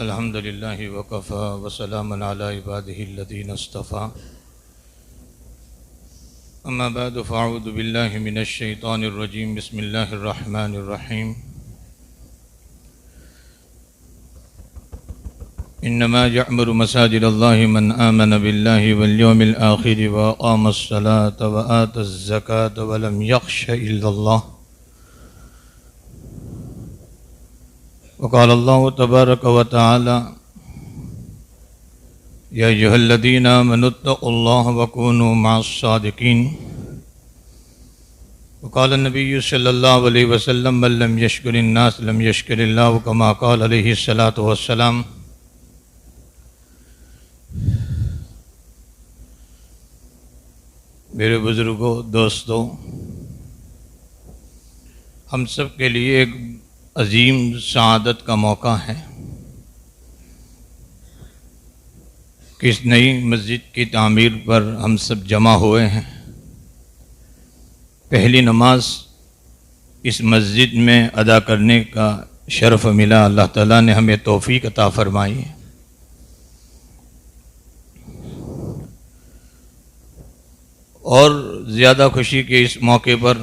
الحمد للہ وکفى وسلام علی عباده الذین اصطفى اما بعد فاعوذ باللہ من الشیطان الرجیم بسم اللہ الرحمن الرحیم انما یعمر مساجد اللہ من آمن باللہ والیوم الآخر واقام الصلاة وآت الزکاة ولم یخش الا اللہ وقال اللہ تبارک وتعالی یا ایھا الذین آمنوا اتقوا اللہ وکونوا مع الصادقین وقال النبی صلی اللہ علیہ وسلم من لم یشکر الناس لم یشکر اللہ کما قال علیہ الصلاۃ والسلام۔ میرے بزرگوں، دوستوں، ہم سب کے لیے ایک عظیم سعادت کا موقع ہے کہ اس نئی مسجد کی تعمیر پر ہم سب جمع ہوئے ہیں۔ پہلی نماز اس مسجد میں ادا کرنے کا شرف ملا، اللہ تعالیٰ نے ہمیں توفیق عطا فرمائی ہے۔ اور زیادہ خوشی کے اس موقع پر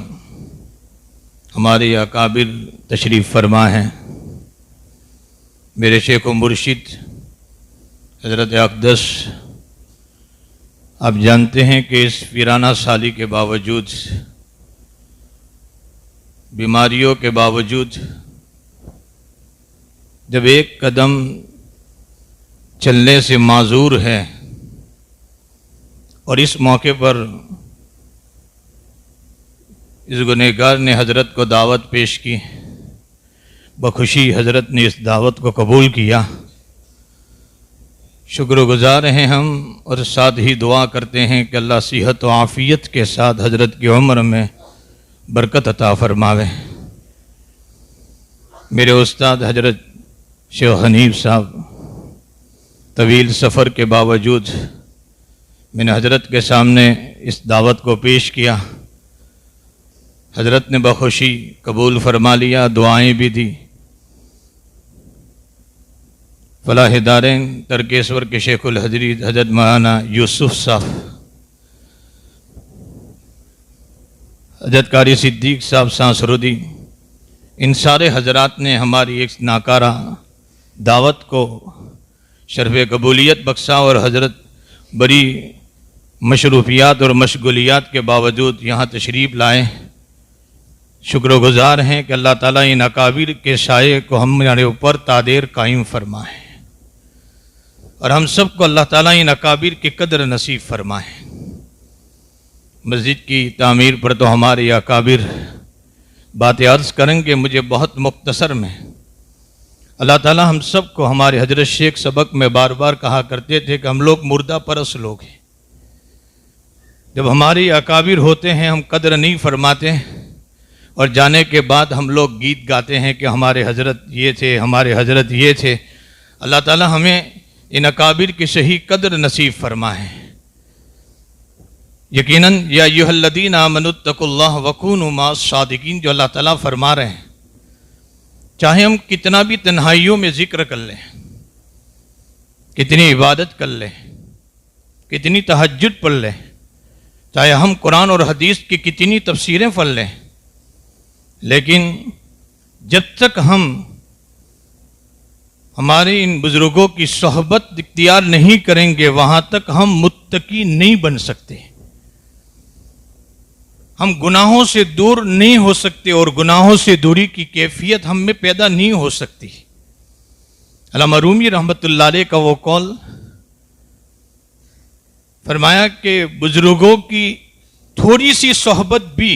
ہمارے اکابر تشریف فرما ہیں۔ میرے شیخ و مرشد حضرت اقدس، آپ جانتے ہیں کہ اس ویرانہ سالی کے باوجود، بیماریوں کے باوجود، جب ایک قدم چلنے سے معذور ہے اور اس موقع پر اس گنہگار نے حضرت کو دعوت پیش کی، بخوشی حضرت نے اس دعوت کو قبول کیا۔ شکر گزار ہیں ہم، اور ساتھ ہی دعا کرتے ہیں کہ اللہ صحت و عافیت کے ساتھ حضرت کی عمر میں برکت عطا فرماوے۔ میرے استاد حضرت شیخ حنیف صاحب، طویل سفر کے باوجود میں نے حضرت کے سامنے اس دعوت کو پیش کیا، حضرت نے بخوشی قبول فرما لیا، دعائیں بھی دی۔ فلاح دارین ترکیشور کے شیخ الحدیث حضرت مولانا یوسف صاحب، حضرت قاری صدیق صاحب سانسردی، ان سارے حضرات نے ہماری ایک ناکارہ دعوت کو شرف قبولیت بخشا، اور حضرت بڑی مشروفیات اور مشغولیات کے باوجود یہاں تشریف لائے۔ شکر گزار ہیں کہ اللہ تعالیٰ ان اکابر کے سائے کو ہمارے اوپر تادیر قائم فرمائے، اور ہم سب کو اللہ تعالیٰ ان اکابر کی قدر نصیب فرمائے۔ مسجد کی تعمیر پر تو ہمارے اکابر باتیں عرض کریں گے، مجھے بہت مختصر میں اللہ تعالیٰ ہم سب کو، ہمارے حضرت شیخ سبق میں بار بار کہا کرتے تھے کہ ہم لوگ مردہ پرست لوگ ہیں، جب ہمارے اکابر ہوتے ہیں ہم قدر نہیں فرماتے، اور جانے کے بعد ہم لوگ گیت گاتے ہیں کہ ہمارے حضرت یہ تھے، ہمارے حضرت یہ تھے۔ اللہ تعالیٰ ہمیں ان اکابر کی صحیح قدر نصیب فرمائے۔ یقیناً یا ایھا الذین آمنوا اتقوا اللہ وکونوا مع الصادقین، جو اللہ تعالیٰ فرما رہے ہیں، چاہے ہم کتنا بھی تنہائیوں میں ذکر کر لیں، کتنی عبادت کر لیں، کتنی تہجد پڑھ لیں، چاہے ہم قرآن اور حدیث کی کتنی تفسیریں پڑھ لیں، لیکن جب تک ہم ہمارے ان بزرگوں کی صحبت اختیار نہیں کریں گے، وہاں تک ہم متقی نہیں بن سکتے، ہم گناہوں سے دور نہیں ہو سکتے، اور گناہوں سے دوری کی کیفیت ہم میں پیدا نہیں ہو سکتی۔ علامہ رومی رحمۃ اللہ علیہ کا وہ قول فرمایا کہ بزرگوں کی تھوڑی سی صحبت بھی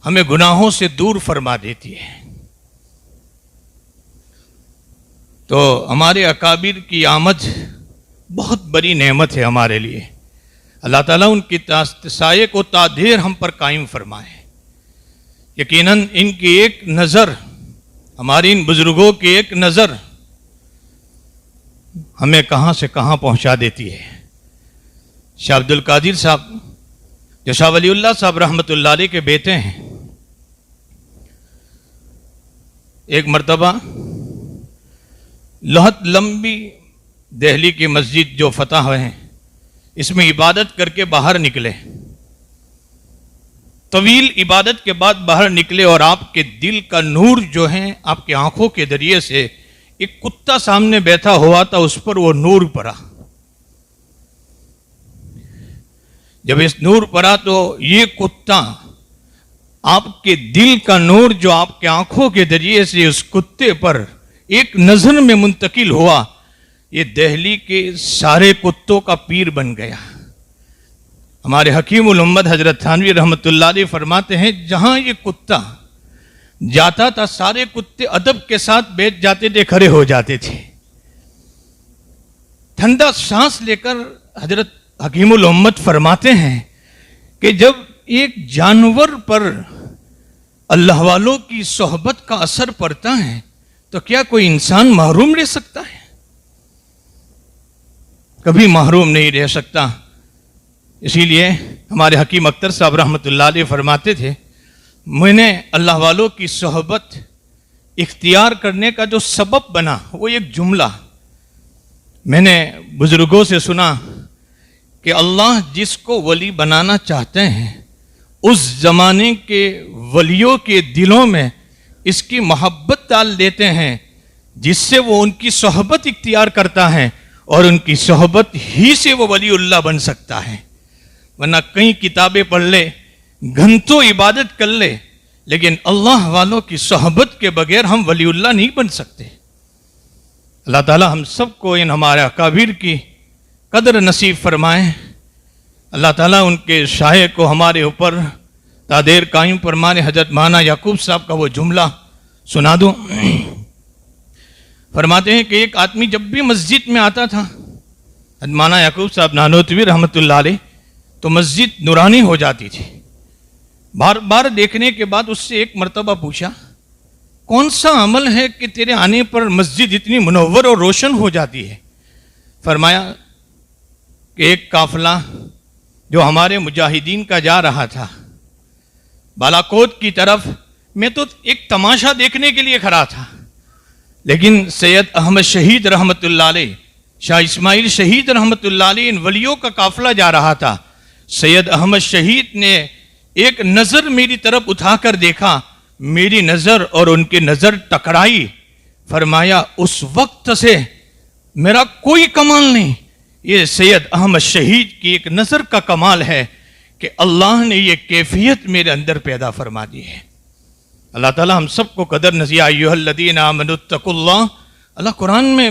ہمیں گناہوں سے دور فرما دیتی ہے۔ تو ہمارے اکابر کی آمد بہت بڑی نعمت ہے ہمارے لیے، اللہ تعالیٰ ان کی سائے کو تادیر ہم پر قائم فرمائے۔ یقیناً ان کی ایک نظر، ہماری ان بزرگوں کی ایک نظر ہمیں کہاں سے کہاں پہنچا دیتی ہے۔ شاہ عبد القادر صاحب، جو شاہ ولی اللہ صاحب رحمۃ اللہ علیہ کے بیٹے ہیں، ایک مرتبہ بہت لمبی دہلی کی مسجد جو فتح ہوئے ہیں، اس میں عبادت کر کے باہر نکلے، طویل عبادت کے بعد باہر نکلے، اور آپ کے دل کا نور جو ہے آپ کی آنکھوں کے ذریعے سے ایک کتا سامنے بیٹھا ہوا تھا، اس پر وہ نور پڑا۔ جب اس نور پڑا تو یہ کتا، آپ کے دل کا نور جو آپ کے آنکھوں کے ذریعے سے اس کتے پر ایک نظر میں منتقل ہوا، یہ دہلی کے سارے کتوں کا پیر بن گیا۔ ہمارے حکیم الامت حضرت تھانوی رحمۃ اللہ علیہ فرماتے ہیں، جہاں یہ کتا جاتا تھا سارے کتے ادب کے ساتھ بیٹھ جاتے تھے، کھڑے ہو جاتے تھے۔ ٹھنڈا سانس لے کر حضرت حکیم الامت فرماتے ہیں کہ جب ایک جانور پر اللہ والوں کی صحبت کا اثر پڑتا ہے تو کیا کوئی انسان محروم رہ سکتا ہے؟ کبھی محروم نہیں رہ سکتا۔ اسی لیے ہمارے حکیم اختر صاحب رحمۃ اللہ علیہ فرماتے تھے، میں نے اللہ والوں کی صحبت اختیار کرنے کا جو سبب بنا وہ ایک جملہ میں نے بزرگوں سے سنا کہ اللہ جس کو ولی بنانا چاہتے ہیں اس زمانے کے ولیوں کے دلوں میں اس کی محبت ڈال دیتے ہیں، جس سے وہ ان کی صحبت اختیار کرتا ہے اور ان کی صحبت ہی سے وہ ولی اللہ بن سکتا ہے۔ ورنہ کئی کتابیں پڑھ لے، گھنٹوں عبادت کر لے، لیکن اللہ والوں کی صحبت کے بغیر ہم ولی اللہ نہیں بن سکتے۔ اللہ تعالی ہم سب کو ان ہمارے اکابر کی قدر نصیب فرمائیں۔ اللہ تعالیٰ ان کے شائع کو ہمارے اوپر تادیر قائم فرمائے۔ حضرت مولانا یعقوب صاحب کا وہ جملہ سنا دوں۔ فرماتے ہیں کہ ایک آدمی جب بھی مسجد میں آتا تھا، حضرت مولانا یعقوب صاحب نانوتوی رحمۃ اللہ علیہ، تو مسجد نورانی ہو جاتی تھی۔ بار بار دیکھنے کے بعد اس سے ایک مرتبہ پوچھا، کون سا عمل ہے کہ تیرے آنے پر مسجد اتنی منور اور روشن ہو جاتی ہے؟ فرمایا کہ ایک قافلہ جو ہمارے مجاہدین کا جا رہا تھا بالاکوٹ کی طرف، میں تو ایک تماشا دیکھنے کے لیے کھڑا تھا، لیکن سید احمد شہید رحمۃ اللہ علیہ، شاہ اسماعیل شہید رحمۃ اللہ علیہ، ان ولیوں کا قافلہ جا رہا تھا۔ سید احمد شہید نے ایک نظر میری طرف اٹھا کر دیکھا، میری نظر اور ان کی نظر ٹکرائی۔ فرمایا اس وقت سے میرا کوئی کمال نہیں، یہ سید احمد شہید کی ایک نظر کا کمال ہے کہ اللہ نے یہ کیفیت میرے اندر پیدا فرما دی ہے۔ اللہ تعالی ہم سب کو قدر نصیب۔ ایھا الذین آمنوا اتقوا اللہ، اللہ قرآن میں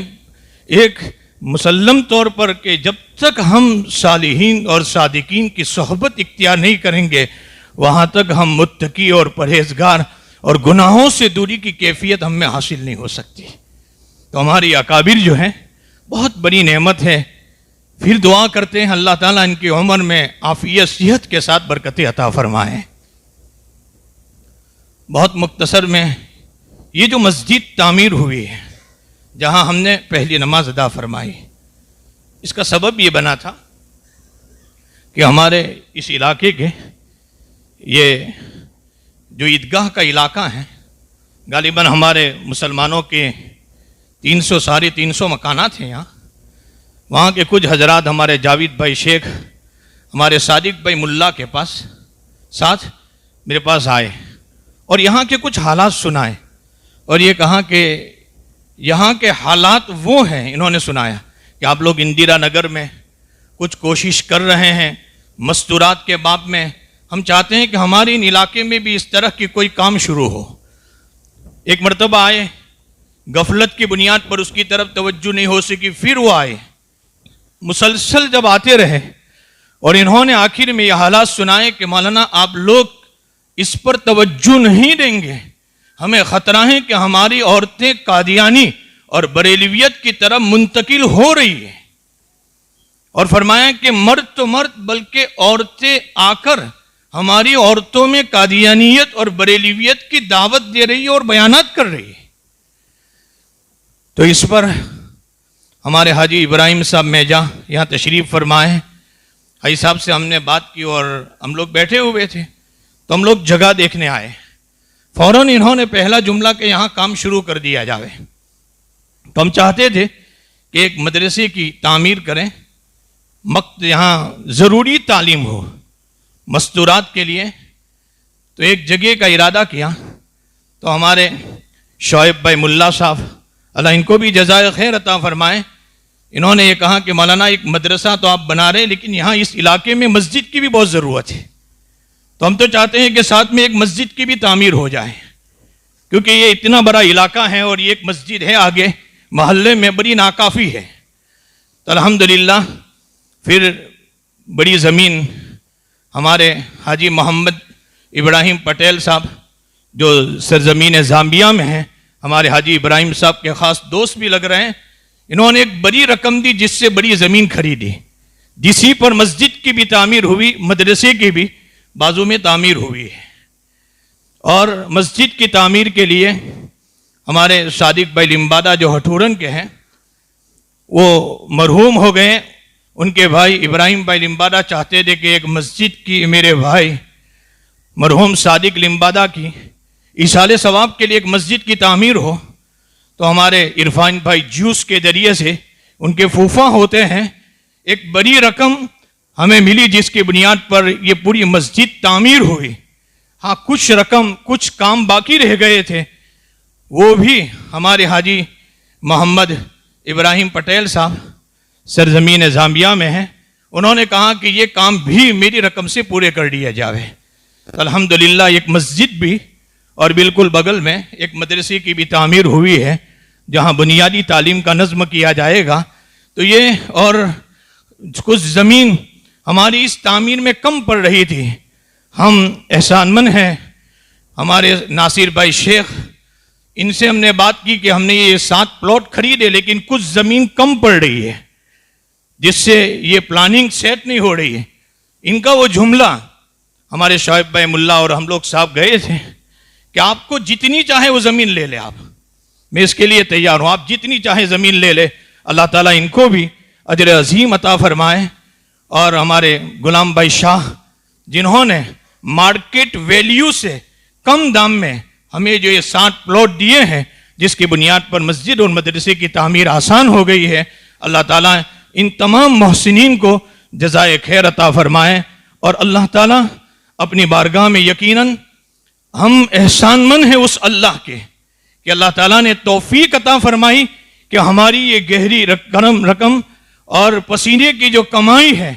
ایک مسلم طور پر کہ جب تک ہم صالحین اور صادقین کی صحبت اختیار نہیں کریں گے وہاں تک ہم متقی اور پرہیزگار اور گناہوں سے دوری کی کیفیت ہم میں حاصل نہیں ہو سکتی۔ تو ہماری اکابر جو ہیں بہت بڑی نعمت ہے۔ پھر دعا کرتے ہیں اللہ تعالیٰ ان کی عمر میں عافیت صحت کے ساتھ برکتیں عطا فرمائیں۔ بہت مختصر میں یہ جو مسجد تعمیر ہوئی ہے جہاں ہم نے پہلی نماز ادا فرمائی، اس کا سبب یہ بنا تھا کہ ہمارے اس علاقے کے یہ جو عیدگاہ کا علاقہ ہے، غالباً ہمارے مسلمانوں کے 300 مکانات ہیں یہاں، وہاں کے کچھ حضرات ہمارے جاوید بھائی شیخ، ہمارے صادق بھائی ملا کے پاس ساتھ میرے پاس آئے اور یہاں کے کچھ حالات سنائے، اور یہ کہا کہ یہاں کے حالات وہ ہیں، انہوں نے سنایا کہ آپ لوگ اندرا نگر میں کچھ کوشش کر رہے ہیں مستورات کے باب میں، ہم چاہتے ہیں کہ ہمارے ان علاقے میں بھی اس طرح کی کوئی کام شروع ہو۔ ایک مرتبہ آئے، غفلت کی بنیاد پر اس کی طرف توجہ نہیں ہو سکی، پھر وہ آئے، مسلسل جب آتے رہے اور انہوں نے آخر میں یہ حالات سنائے کہ مولانا آپ لوگ اس پر توجہ نہیں دیں گے، ہمیں خطرہ ہے کہ ہماری عورتیں قادیانی اور بریلویت کی طرف منتقل ہو رہی ہیں، اور فرمایا کہ مرد تو مرد بلکہ عورتیں آ کر ہماری عورتوں میں قادیانیت اور بریلویت کی دعوت دے رہی ہے اور بیانات کر رہی ہے۔ تو اس پر ہمارے حاجی ابراہیم صاحب میجا یہاں تشریف فرمائے، حاجی صاحب سے ہم نے بات کی اور ہم لوگ بیٹھے ہوئے تھے تو ہم لوگ جگہ دیکھنے آئے، فوراً انہوں نے پہلا جملہ کہ یہاں کام شروع کر دیا جاوے۔ تو ہم چاہتے تھے کہ ایک مدرسے کی تعمیر کریں، یہاں ضروری تعلیم ہو مستورات کے لیے. تو ایک جگہ کا ارادہ کیا. تو ہمارے شعیب بھائی ملا صاحب، اللہ ان کو بھی جزائے خیر عطا فرمائے، انہوں نے یہ کہا کہ مولانا ایک مدرسہ تو آپ بنا رہے لیکن یہاں اس علاقے میں مسجد کی بھی بہت ضرورت ہے. تو ہم تو چاہتے ہیں کہ ساتھ میں ایک مسجد کی بھی تعمیر ہو جائے، کیونکہ یہ اتنا بڑا علاقہ ہے اور یہ ایک مسجد ہے آگے محلے میں بڑی ناکافی ہے. تو الحمدللہ پھر بڑی زمین ہمارے حاجی محمد ابراہیم پٹیل صاحب جو سرزمین زامبیہ میں ہیں، ہمارے حاجی ابراہیم صاحب کے خاص دوست بھی لگ رہے ہیں، انہوں نے ایک بڑی رقم دی جس سے بڑی زمین خریدی، جسی پر مسجد کی بھی تعمیر ہوئی، مدرسے کی بھی بازو میں تعمیر ہوئی ہے. اور مسجد کی تعمیر کے لیے ہمارے صادق بھائی لمبادہ جو ہٹورن کے ہیں وہ مرحوم ہو گئے، ان کے بھائی ابراہیم بھائی لمبادہ چاہتے تھے کہ ایک مسجد کی میرے بھائی مرحوم صادق لمبادہ کی ایصال ثواب کے لیے ایک مسجد کی تعمیر ہو. تو ہمارے عرفان بھائی جوس کے ذریعے سے، ان کے پھوپھا ہوتے ہیں، ایک بڑی رقم ہمیں ملی جس کی بنیاد پر یہ پوری مسجد تعمیر ہوئی. ہاں کچھ رقم کچھ کام باقی رہ گئے تھے، وہ بھی ہمارے حاجی محمد ابراہیم پٹیل صاحب سرزمین زامبیہ میں ہیں، انہوں نے کہا کہ یہ کام بھی میری رقم سے پورے کر دیا جاوے. الحمدللہ ایک مسجد بھی اور بالکل بغل میں ایک مدرسے کی بھی تعمیر ہوئی ہے جہاں بنیادی تعلیم کا نظم کیا جائے گا. تو یہ اور کچھ زمین ہماری اس تعمیر میں کم پڑ رہی تھی. ہم احسان مند ہیں ہمارے ناصر بھائی شیخ، ان سے ہم نے بات کی کہ ہم نے یہ 7 پلاٹ خریدے لیکن کچھ زمین کم پڑ رہی ہے جس سے یہ پلاننگ سیٹ نہیں ہو رہی ہے. ان کا وہ جملہ ہمارے شعیب بھائی ملا اور ہم لوگ صاحب گئے تھے کہ آپ کو جتنی چاہے وہ زمین لے لے، آپ میں اس کے لیے تیار ہوں، آپ جتنی چاہے زمین لے لے. اللہ تعالیٰ ان کو بھی اجر عظیم عطا فرمائے. اور ہمارے غلام بھائی شاہ جنہوں نے مارکیٹ ویلیو سے کم دام میں ہمیں جو یہ 7 پلاٹ دیے ہیں جس کی بنیاد پر مسجد اور مدرسے کی تعمیر آسان ہو گئی ہے. اللہ تعالیٰ ان تمام محسنین کو جزائے خیر عطا فرمائے. اور اللہ تعالیٰ اپنی بارگاہ میں یقیناً ہم احسان مند ہیں اس اللہ کے کہ اللہ تعالیٰ نے توفیق عطا فرمائی کہ ہماری یہ گہری رقم اور پسینے کی جو کمائی ہے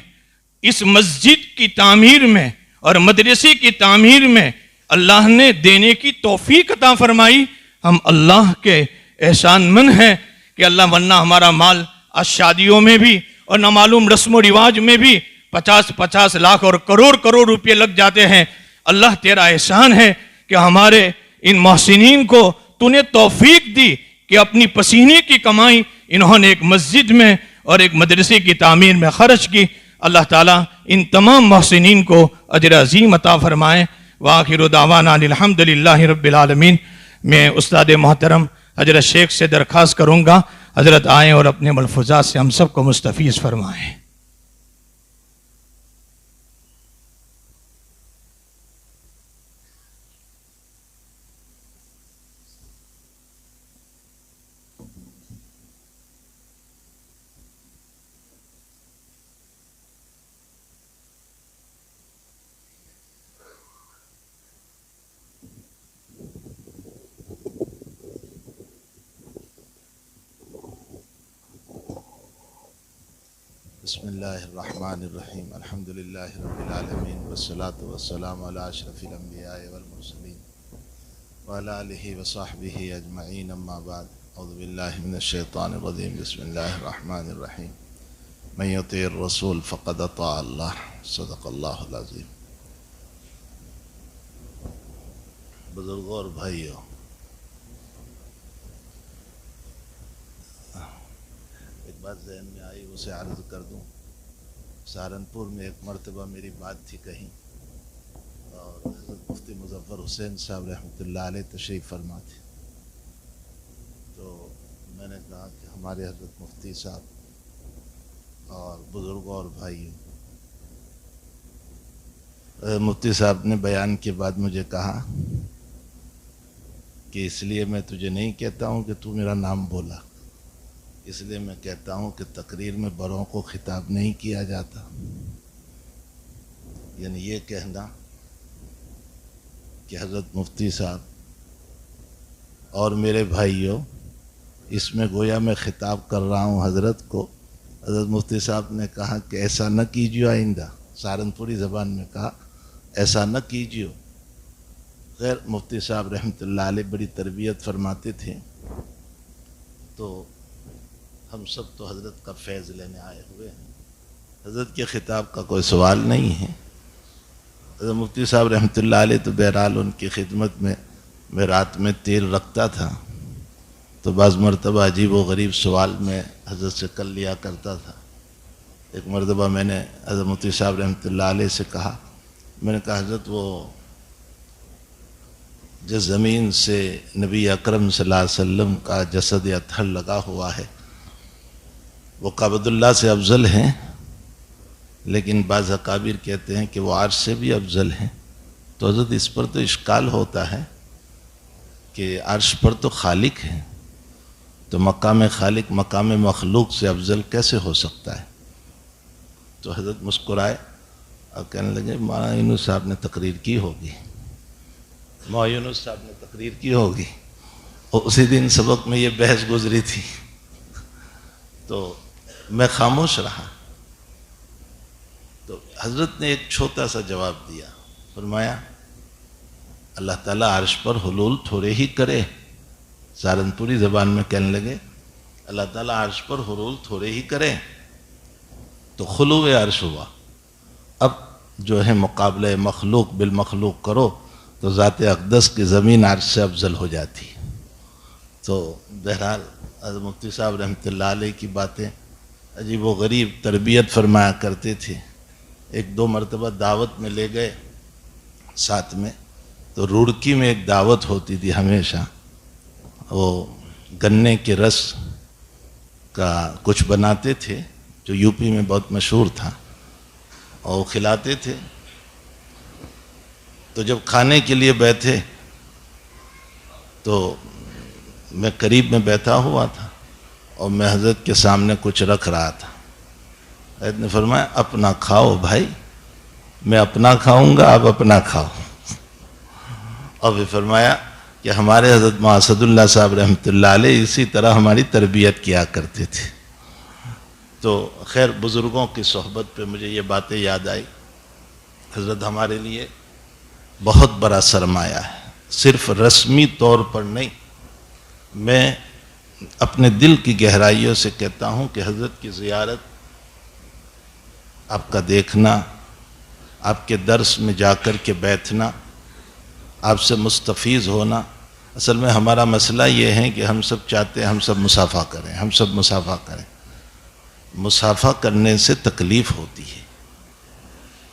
اس مسجد کی تعمیر میں اور مدرسے کی تعمیر میں اللہ نے دینے کی توفیق عطا فرمائی. ہم اللہ کے احسان مند ہیں کہ اللہ، ورنہ ہمارا مال آج شادیوں میں بھی اور نامعلوم رسم و رواج میں بھی 50 لاکھ اور کروڑ روپے لگ جاتے ہیں. اللہ تیرا احسان ہے کہ ہمارے ان محسنین کو تو نے توفیق دی کہ اپنی پسینے کی کمائی انہوں نے ایک مسجد میں اور ایک مدرسے کی تعمیر میں خرچ کی. اللہ تعالیٰ ان تمام محسنین کو اجر عظیم عطا فرمائے. وآخر دعوانا الحمدللہ رب العالمین. میں استاد محترم حضرت شیخ سے درخواست کروں گا حضرت آئیں اور اپنے ملفوظات سے ہم سب کو مستفیض فرمائیں. بسم اللہ الرحمن الرحیم. الحمدللہ رب العالمین والصلاة والسلام علی اشرف الانبیاء والمرسلین وعلی آلہ وصحبہ اجمعین. اما بعد، اعوذ باللہ من الشیطان الرجیم. بسم اللہ الرحمن الرحیم. من یطیع الرسول فقد اطاع اللہ. صدق اللہ العظیم. بزرگوں اور بھائیوں، ایک بات ذہن میں آئی اسے عرض کر دوں. سہارنپور میں ایک مرتبہ میری بات تھی کہیں اور حضرت مفتی مظفر حسین صاحب رحمۃ اللہ علیہ تشریف فرما تھے. تو میں نے کہا کہ ہمارے حضرت مفتی صاحب اور بزرگوں اور بھائیوں، مفتی صاحب نے بیان کے بعد مجھے کہا کہ اس لیے میں تجھے نہیں کہتا ہوں کہ تو میرا نام بولا، اس لیے میں کہتا ہوں کہ تقریر میں بڑوں کو خطاب نہیں کیا جاتا، یعنی یہ کہنا کہ حضرت مفتی صاحب اور میرے بھائیوں، اس میں گویا میں خطاب کر رہا ہوں حضرت کو۔ حضرت مفتی صاحب نے کہا کہ ایسا نہ کیجیے، آئندہ سہارنپوری زبان میں کہا ایسا نہ کیجیے۔ خیر مفتی صاحب رحمۃ اللہ علیہ بڑی تربیت فرماتے تھے، تو ہم سب تو حضرت کا فیض لینے آئے ہوئے ہیں، حضرت کے خطاب کا کوئی سوال نہیں ہے۔ حضرت مفتی صاحب رحمۃ اللہ علیہ تو بہرحال ان کی خدمت میں رات میں تیل رکھتا تھا، تو بعض مرتبہ عجیب و غریب سوال میں حضرت سے کر لیا کرتا تھا۔ ایک مرتبہ میں نے حضرت مفتی صاحب رحمۃ اللہ علیہ سے کہا، میں نے کہا حضرت وہ جس زمین سے نبی اکرم صلی اللہ علیہ وسلم کا جسد اطہر لگا ہوا ہے وہ کعبۃ اللہ سے افضل ہیں، لیکن بعض اکابر کہتے ہیں کہ وہ عرش سے بھی افضل ہیں۔ تو حضرت اس پر تو اشکال ہوتا ہے کہ عرش پر تو خالق ہے، تو مقام خالق مقام مخلوق سے افضل کیسے ہو سکتا ہے؟ تو حضرت مسکرائے اور کہنے لگے مولانا یونس صاحب نے تقریر کی ہوگی، مولانا یونس صاحب نے تقریر کی ہوگی، اور اسی دن سبق میں یہ بحث گزری تھی۔ تو میں خاموش رہا، تو حضرت نے ایک چھوٹا سا جواب دیا، فرمایا اللہ تعالیٰ عرش پر حلول تھوڑے ہی کرے۔ سہارنپوری زبان میں کہنے لگے اللہ تعالیٰ عرش پر حلول تھوڑے ہی کرے، تو خلو عرش ہوا۔ اب جو ہے مقابلہ مخلوق بالمخلوق کرو تو ذات اقدس کی زمین عرش سے افضل ہو جاتی۔ تو بہرحال حضرت مفتی صاحب رحمۃ اللہ علیہ کی باتیں عجیب و غریب تربیت فرمایا کرتے تھے۔ ایک دو مرتبہ دعوت میں لے گئے ساتھ میں، تو روڑکی میں ایک دعوت ہوتی تھی ہمیشہ، وہ گنے کے رس کا کچھ بناتے تھے جو یو پی میں بہت مشہور تھا، اور وہ کھلاتے تھے۔ تو جب کھانے کے لیے بیٹھے تو میں قریب میں بیٹھا ہوا تھا اور میں حضرت کے سامنے کچھ رکھ رہا تھا۔ حضرت نے فرمایا اپنا کھاؤ بھائی، میں اپنا کھاؤں گا، آپ اپنا کھاؤ۔ اور پھر فرمایا کہ ہمارے حضرت اسد اللہ صاحب رحمۃ اللہ علیہ اسی طرح ہماری تربیت کیا کرتے تھے۔ تو خیر بزرگوں کی صحبت پہ مجھے یہ باتیں یاد آئی۔ حضرت ہمارے لیے بہت بڑا سرمایہ ہے، صرف رسمی طور پر نہیں، میں اپنے دل کی گہرائیوں سے کہتا ہوں کہ حضرت کی زیارت، آپ کا دیکھنا، آپ کے درس میں جا کر کے بیٹھنا، آپ سے مستفیض ہونا، اصل میں ہمارا مسئلہ یہ ہے کہ ہم سب چاہتے ہیں ہم سب مصافحہ کریں، ہم سب مصافحہ کریں۔ مصافحہ کرنے سے تکلیف ہوتی ہے۔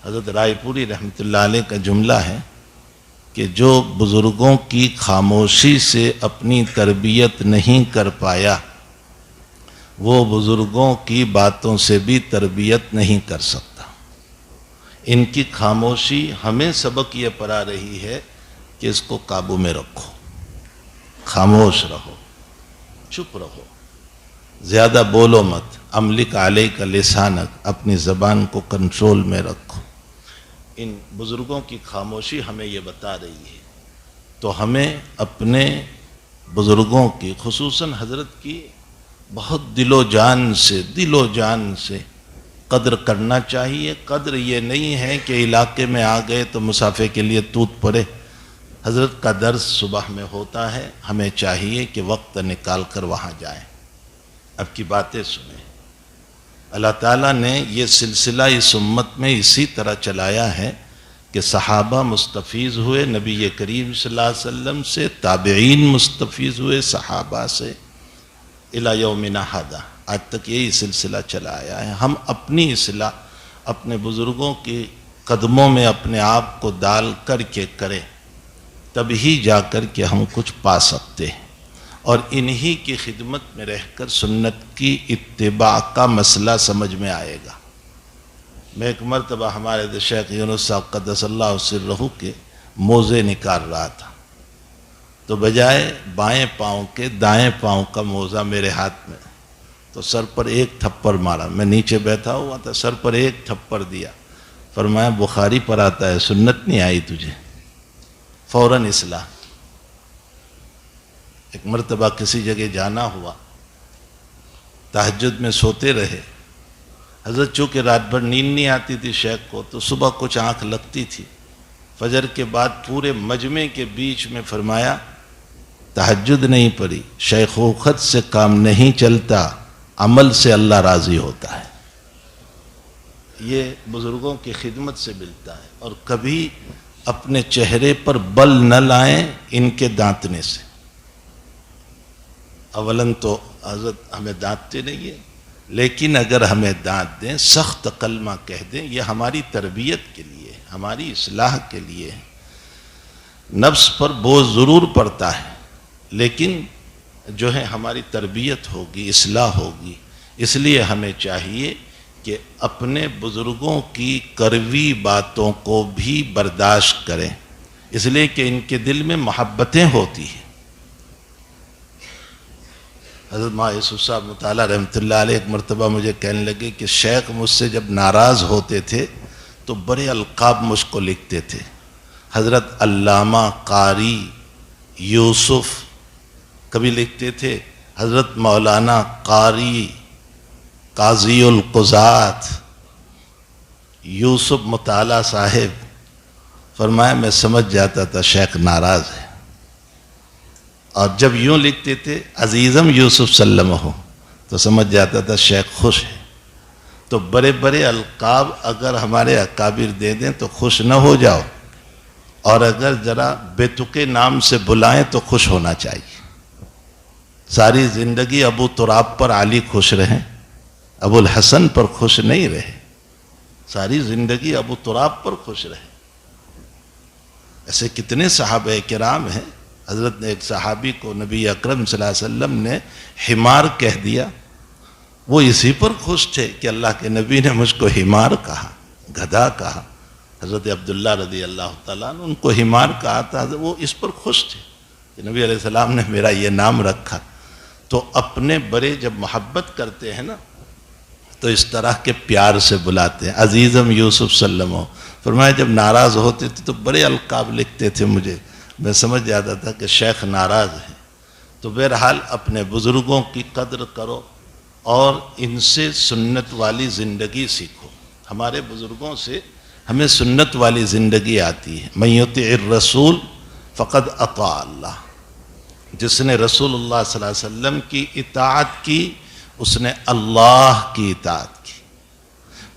حضرت رائے پوری رحمۃ اللہ علیہ کا جملہ ہے کہ جو بزرگوں کی خاموشی سے اپنی تربیت نہیں کر پایا، وہ بزرگوں کی باتوں سے بھی تربیت نہیں کر سکتا۔ ان کی خاموشی ہمیں سبق یہ پڑھا رہی ہے کہ اس کو قابو میں رکھو، خاموش رہو، چپ رہو، زیادہ بولو مت، املک علیک لسانک، اپنی زبان کو کنٹرول میں رکھو۔ ان بزرگوں کی خاموشی ہمیں یہ بتا رہی ہے۔ تو ہمیں اپنے بزرگوں کی، خصوصاً حضرت کی، بہت دل و جان سے قدر کرنا چاہیے۔ قدر یہ نہیں ہے کہ علاقے میں آ گئے تو مصافحے کے لیے توت پڑے۔ حضرت کا درس صبح میں ہوتا ہے، ہمیں چاہیے کہ وقت نکال کر وہاں جائیں۔ اب کی باتیں سنیں۔ اللہ تعالیٰ نے یہ سلسلہ اس امت میں اسی طرح چلایا ہے کہ صحابہ مستفیض ہوئے نبی کریم صلی اللہ علیہ وسلم سے، تابعین مستفیض ہوئے صحابہ سے، الی یومنا ھذا، آج تک یہی سلسلہ چلایا ہے۔ ہم اپنی اصلاح اپنے بزرگوں کے قدموں میں اپنے آپ کو ڈال کر کے کریں، تب ہی جا کر کے ہم کچھ پا سکتے ہیں، اور انہی کی خدمت میں رہ کر سنت کی اتباع کا مسئلہ سمجھ میں آئے گا۔ میں ایک مرتبہ ہمارے شیخ یونس صاحب قدس اللہ سرہ کے موزے نکال رہا تھا، تو بجائے بائیں پاؤں کے دائیں پاؤں کا موزہ میرے ہاتھ میں، تو تو سر پر ایک تھپڑ مارا. میں نیچے بیٹھا ہوا تھا, سر پر ایک تھپڑ دیا. فرمایا بخاری پر آتا ہے سنت نہیں آئی تجھے. فوراً اصلاح. ایک مرتبہ کسی جگہ جانا ہوا, تہجد میں سوتے رہے. حضرت چونکہ رات بھر نیند نہیں آتی تھی شیخ کو, تو صبح کچھ آنکھ لگتی تھی. فجر کے بعد پورے مجمع کے بیچ میں فرمایا تہجد نہیں پڑھی, شیخوخت سے کام نہیں چلتا, عمل سے اللہ راضی ہوتا ہے. یہ بزرگوں کی خدمت سے ملتا ہے. اور کبھی اپنے چہرے پر بل نہ لائیں ان کے دانتنے سے. اولاً تو حضرت ہمیں دانتتے نہیں ہیں, لیکن اگر ہمیں دانت دیں, سخت کلمہ کہہ دیں, یہ ہماری تربیت کے لیے, ہماری اصلاح کے لیے. نفس پر بوجھ ضرور پڑتا ہے, لیکن جو ہے ہماری تربیت ہوگی, اصلاح ہوگی. اس لیے ہمیں چاہیے کہ اپنے بزرگوں کی کڑوی باتوں کو بھی برداشت کریں, اس لیے کہ ان کے دل میں محبتیں ہوتی ہیں. حضرت ماں یوسف صاحب مطالعہ رحمۃ اللہ علیہ ایک مرتبہ مجھے کہنے لگے کہ شیخ مجھ سے جب ناراض ہوتے تھے تو بڑے القاب مجھ کو لکھتے تھے. حضرت علامہ قاری یوسف کبھی لکھتے تھے, حضرت مولانا قاری قاضی القضات یوسف مطالعہ صاحب. فرمایا میں سمجھ جاتا تھا شیخ ناراض ہے. اور جب یوں لکھتے تھے عزیزم یوسف سلم ہو, تو سمجھ جاتا تھا شیخ خوش ہے. تو بڑے بڑے القاب اگر ہمارے اکابر دے دیں تو خوش نہ ہو جاؤ, اور اگر ذرا بے تکے نام سے بلائیں تو خوش ہونا چاہیے. ساری زندگی ابو تراب پر علی خوش رہیں, ابو الحسن پر خوش نہیں رہے. ساری زندگی ابو تراب پر خوش رہے. ایسے کتنے صحابہ کرام ہیں. حضرت نے ایک صحابی کو نبی اکرم صلی اللہ علیہ وسلم نے حمار کہہ دیا, وہ اسی پر خوش تھے کہ اللہ کے نبی نے مجھ کو حمار کہا, گدھا کہا. حضرت عبداللہ رضی اللہ تعالیٰ عنہ ان کو حمار کہا تھا, وہ اس پر خوش تھے کہ نبی علیہ السلام نے میرا یہ نام رکھا. تو اپنے بڑے جب محبت کرتے ہیں نا تو اس طرح کے پیار سے بلاتے ہیں, عزیزم یوسف سلم ہو. فرمایا جب ناراض ہوتے تھے تو بڑے القاب لکھتے تھے مجھے, میں سمجھ جاتا تھا کہ شیخ ناراض ہے. تو بہرحال اپنے بزرگوں کی قدر کرو اور ان سے سنت والی زندگی سیکھو. ہمارے بزرگوں سے ہمیں سنت والی زندگی آتی ہے. من یطع الرسول فقد اطاع اللہ. جس نے رسول اللہ صلی اللہ علیہ وسلم کی اطاعت کی اس نے اللہ کی اطاعت کی.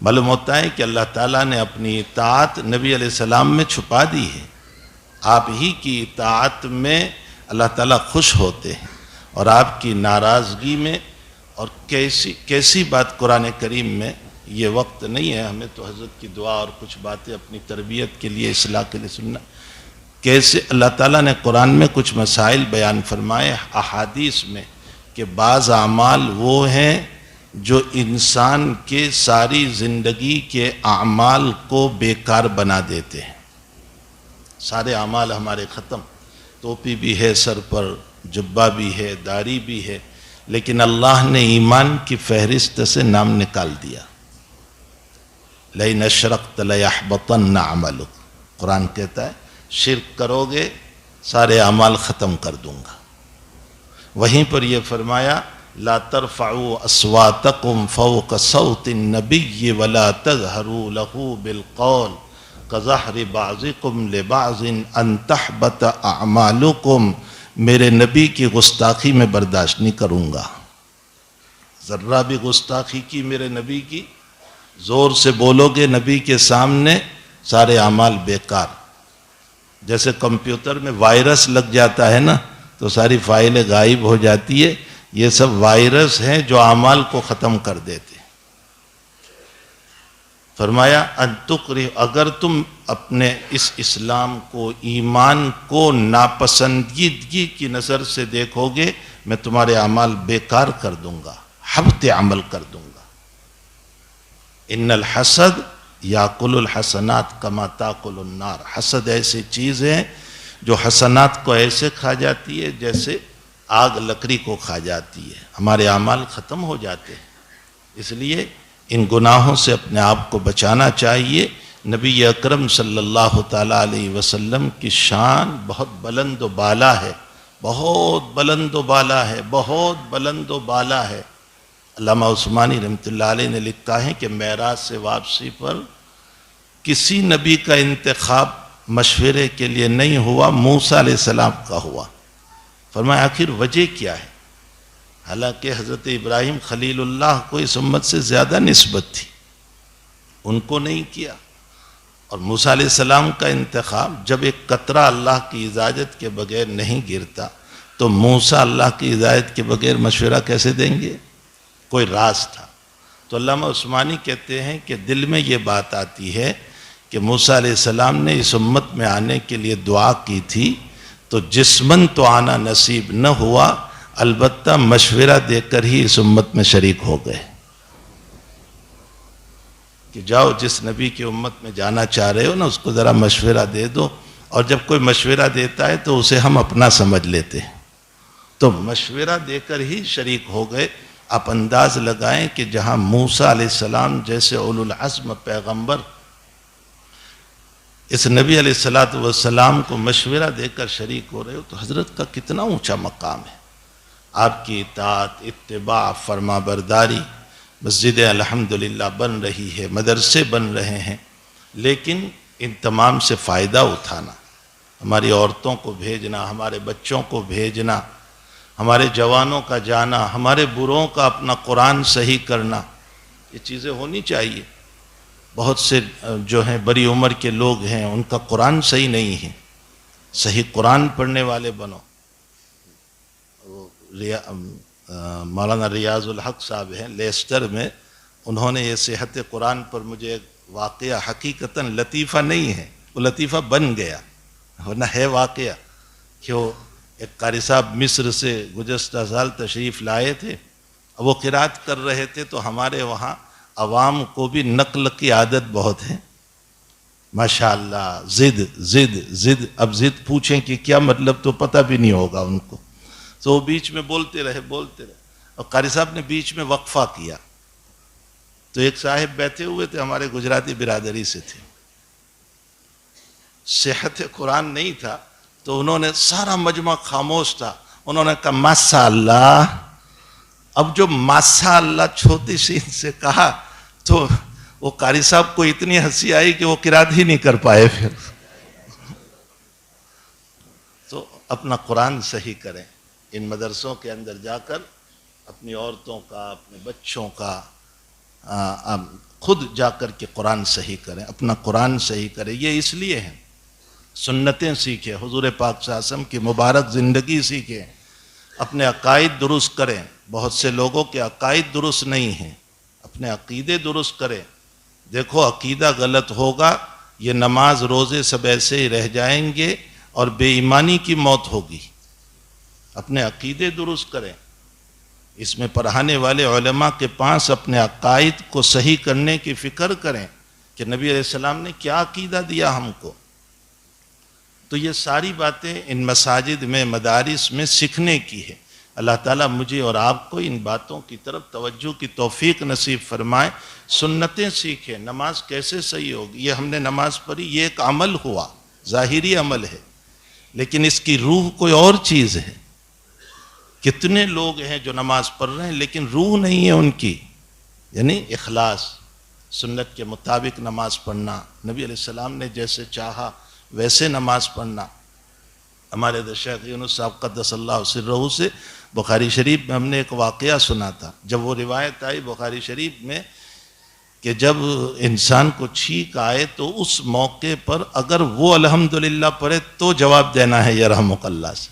معلوم ہوتا ہے کہ اللہ تعالیٰ نے اپنی اطاعت نبی علیہ السلام میں چھپا دی ہے. آپ ہی کی اطاعت میں اللہ تعالیٰ خوش ہوتے ہیں, اور آپ کی ناراضگی میں. اور کیسی بات قرآن کریم میں, یہ وقت نہیں ہے ہمیں تو حضرت کی دعا اور کچھ باتیں اپنی تربیت کے لیے, اصلاح کے لیے سننا. کیسے اللہ تعالیٰ نے قرآن میں کچھ مسائل بیان فرمائے احادیث میں کہ بعض اعمال وہ ہیں جو انسان کے ساری زندگی کے اعمال کو بیکار بنا دیتے ہیں. سارے اعمال ہمارے ختم, ٹوپی بھی ہے سر پر, جبہ بھی ہے, داڑھی بھی ہے, لیکن اللہ نے ایمان کی فہرست سے نام نکال دیا. لئن اشرکت لیحبطن عملک. قرآن کہتا ہے شرک کرو گے سارے اعمال ختم کر دوں گا. وہیں پر یہ فرمایا لا ترفعوا اصواتکم فوق صوت النبی ولا تجہروا له بالقول کظہر بعضکم لبعض ان تحبط اعمالکم. میرے نبی کی گستاخی میں برداشت نہیں کروں گا. ذرہ بھی گستاخی کی میرے نبی کی, زور سے بولو گے نبی کے سامنے, سارے اعمال بیکار. جیسے کمپیوٹر میں وائرس لگ جاتا ہے نا تو ساری فائلیں غائب ہو جاتی ہے. یہ سب وائرس ہیں جو اعمال کو ختم کر دیتے. فرمایا ان تکرہ, اگر تم اپنے اس اسلام کو, ایمان کو ناپسندیدگی کی نظر سے دیکھو گے, میں تمہارے اعمال بیکار کر دوں گا, حبط عمل کر دوں گا. ان الحسد یاکل الحسنات کما تاکل النار. حسد ایسی چیز ہے جو حسنات کو ایسے کھا جاتی ہے جیسے آگ لکڑی کو کھا جاتی ہے، ہمارے اعمال ختم ہو جاتے ہیں۔ اس لیے ان گناہوں سے اپنے آپ کو بچانا چاہیے۔ نبی اکرم صلی اللہ تعالیٰ علیہ وسلم کی شان بہت بلند و بالا ہے، بہت بلند و بالا ہے، بہت بلند و بالا ہے۔ علامہ عثمانی رحمۃ اللہ علیہ نے لکھا ہے کہ معراج سے واپسی پر کسی نبی کا انتخاب مشورے کے لیے نہیں ہوا، موسیٰ علیہ السلام کا ہوا۔ فرمایا آخر وجہ کیا ہے؟ حالانکہ حضرت ابراہیم خلیل اللہ کو اس امت سے زیادہ نسبت تھی، ان کو نہیں کیا۔ اور موسیٰ علیہ السلام کا انتخاب، جب ایک قطرہ اللہ کی اجازت کے بغیر نہیں گرتا تو موسیٰ اللہ کی اجازت کے بغیر مشورہ کیسے دیں گے؟ کوئی راز تھا۔ تو علامہ عثمانی کہتے ہیں کہ دل میں یہ بات آتی ہے کہ موسیٰ علیہ السلام نے اس امت میں آنے کے لیے دعا کی تھی، تو جسمن تو آنا نصیب نہ ہوا، البتہ مشورہ دے کر ہی اس امت میں شریک ہو گئے کہ جاؤ جس نبی کی امت میں جانا چاہ رہے ہو نا، اس کو ذرا مشورہ دے دو۔ اور جب کوئی مشورہ دیتا ہے تو اسے ہم اپنا سمجھ لیتے ہیں، تو مشورہ دے کر ہی شریک ہو گئے۔ آپ انداز لگائیں کہ جہاں موسیٰ علیہ السلام جیسے اولو العزم پیغمبر اس نبی علیہ السلام کو مشورہ دے کر شریک ہو رہے ہو، تو حضرت کا کتنا اونچا مقام ہے۔ آپ کی اطاعت، اتباع، فرما برداری، مسجدیں الحمدللہ بن رہی ہے، مدرسے بن رہے ہیں، لیکن ان تمام سے فائدہ اٹھانا، ہماری عورتوں کو بھیجنا، ہمارے بچوں کو بھیجنا، ہمارے جوانوں کا جانا، ہمارے بوڑھوں کا اپنا قرآن صحیح کرنا، یہ چیزیں ہونی چاہیے۔ بہت سے جو ہیں بڑی عمر کے لوگ ہیں، ان کا قرآن صحیح نہیں ہے، صحیح قرآن پڑھنے والے بنو۔ مولانا ریاض الحق صاحب ہیں لیسٹر میں، انہوں نے یہ صحت قرآن پر مجھے واقعہ، حقیقتاً لطیفہ نہیں ہے، وہ لطیفہ بن گیا ورنہ ہے واقعہ، کہ وہ ایک قاری صاحب مصر سے گزشتہ سال تشریف لائے تھے، وہ قرات کر رہے تھے، تو ہمارے وہاں عوام کو بھی نقل کی عادت بہت ہے، ماشاءاللہ، زد، اب زد پوچھیں کہ کیا مطلب تو پتہ بھی نہیں ہوگا ان کو، تو وہ بیچ میں بولتے رہے، اور قاری صاحب نے بیچ میں وقفہ کیا، تو ایک صاحب بیٹھے ہوئے تھے، ہمارے گجراتی برادری سے تھے، صحت قرآن نہیں تھا، تو انہوں نے، سارا مجمع خاموش تھا، انہوں نے کہا ماشاءاللہ۔ اب جو ماشاءاللہ چھوٹی سین سے کہا تو وہ قاری صاحب کو اتنی ہنسی آئی کہ وہ قرات ہی نہیں کر پائے پھر۔ تو اپنا قرآن صحیح کریں، ان مدرسوں کے اندر جا کر اپنی عورتوں کا، اپنے بچوں کا، خود جا کر کے قرآن صحیح کریں، اپنا قرآن صحیح کریں۔ یہ اس لیے ہیں، سنتیں سیکھیں، حضور پاک صلی اللہ علیہ وسلم کی مبارک زندگی سیکھیں، اپنے عقائد درست کریں۔ بہت سے لوگوں کے عقائد درست نہیں ہیں، اپنے عقیدے درست کریں۔ دیکھو عقیدہ غلط ہوگا، یہ نماز روزے سب ایسے ہی رہ جائیں گے اور بے ایمانی کی موت ہوگی۔ اپنے عقیدے درست کریں، اس میں پڑھانے والے علماء کے پاس اپنے عقائد کو صحیح کرنے کی فکر کریں کہ نبی علیہ السلام نے کیا عقیدہ دیا ہم کو۔ تو یہ ساری باتیں ان مساجد میں، مدارس میں سیکھنے کی ہے۔ اللہ تعالیٰ مجھے اور آپ کو ان باتوں کی طرف توجہ کی توفیق نصیب فرمائے۔ سنتیں سیکھیں، نماز کیسے صحیح ہوگی؟ یہ ہم نے نماز پڑھی، یہ ایک عمل ہوا، ظاہری عمل ہے، لیکن اس کی روح کوئی اور چیز ہے۔ کتنے لوگ ہیں جو نماز پڑھ رہے ہیں لیکن روح نہیں ہے ان کی، یعنی اخلاص، سنت کے مطابق نماز پڑھنا، نبی علیہ السلام نے جیسے چاہا ویسے نماز پڑھنا۔ ہمارے شیخ یونس صاحب قدس اللہ سرہ سے بخاری شریف میں ہم نے ایک واقعہ سنا تھا، جب وہ روایت آئی بخاری شریف میں کہ جب انسان کو چھینک آئے تو اس موقع پر اگر وہ الحمدللہ پڑھے تو جواب دینا ہے یرحمک اللہ سے،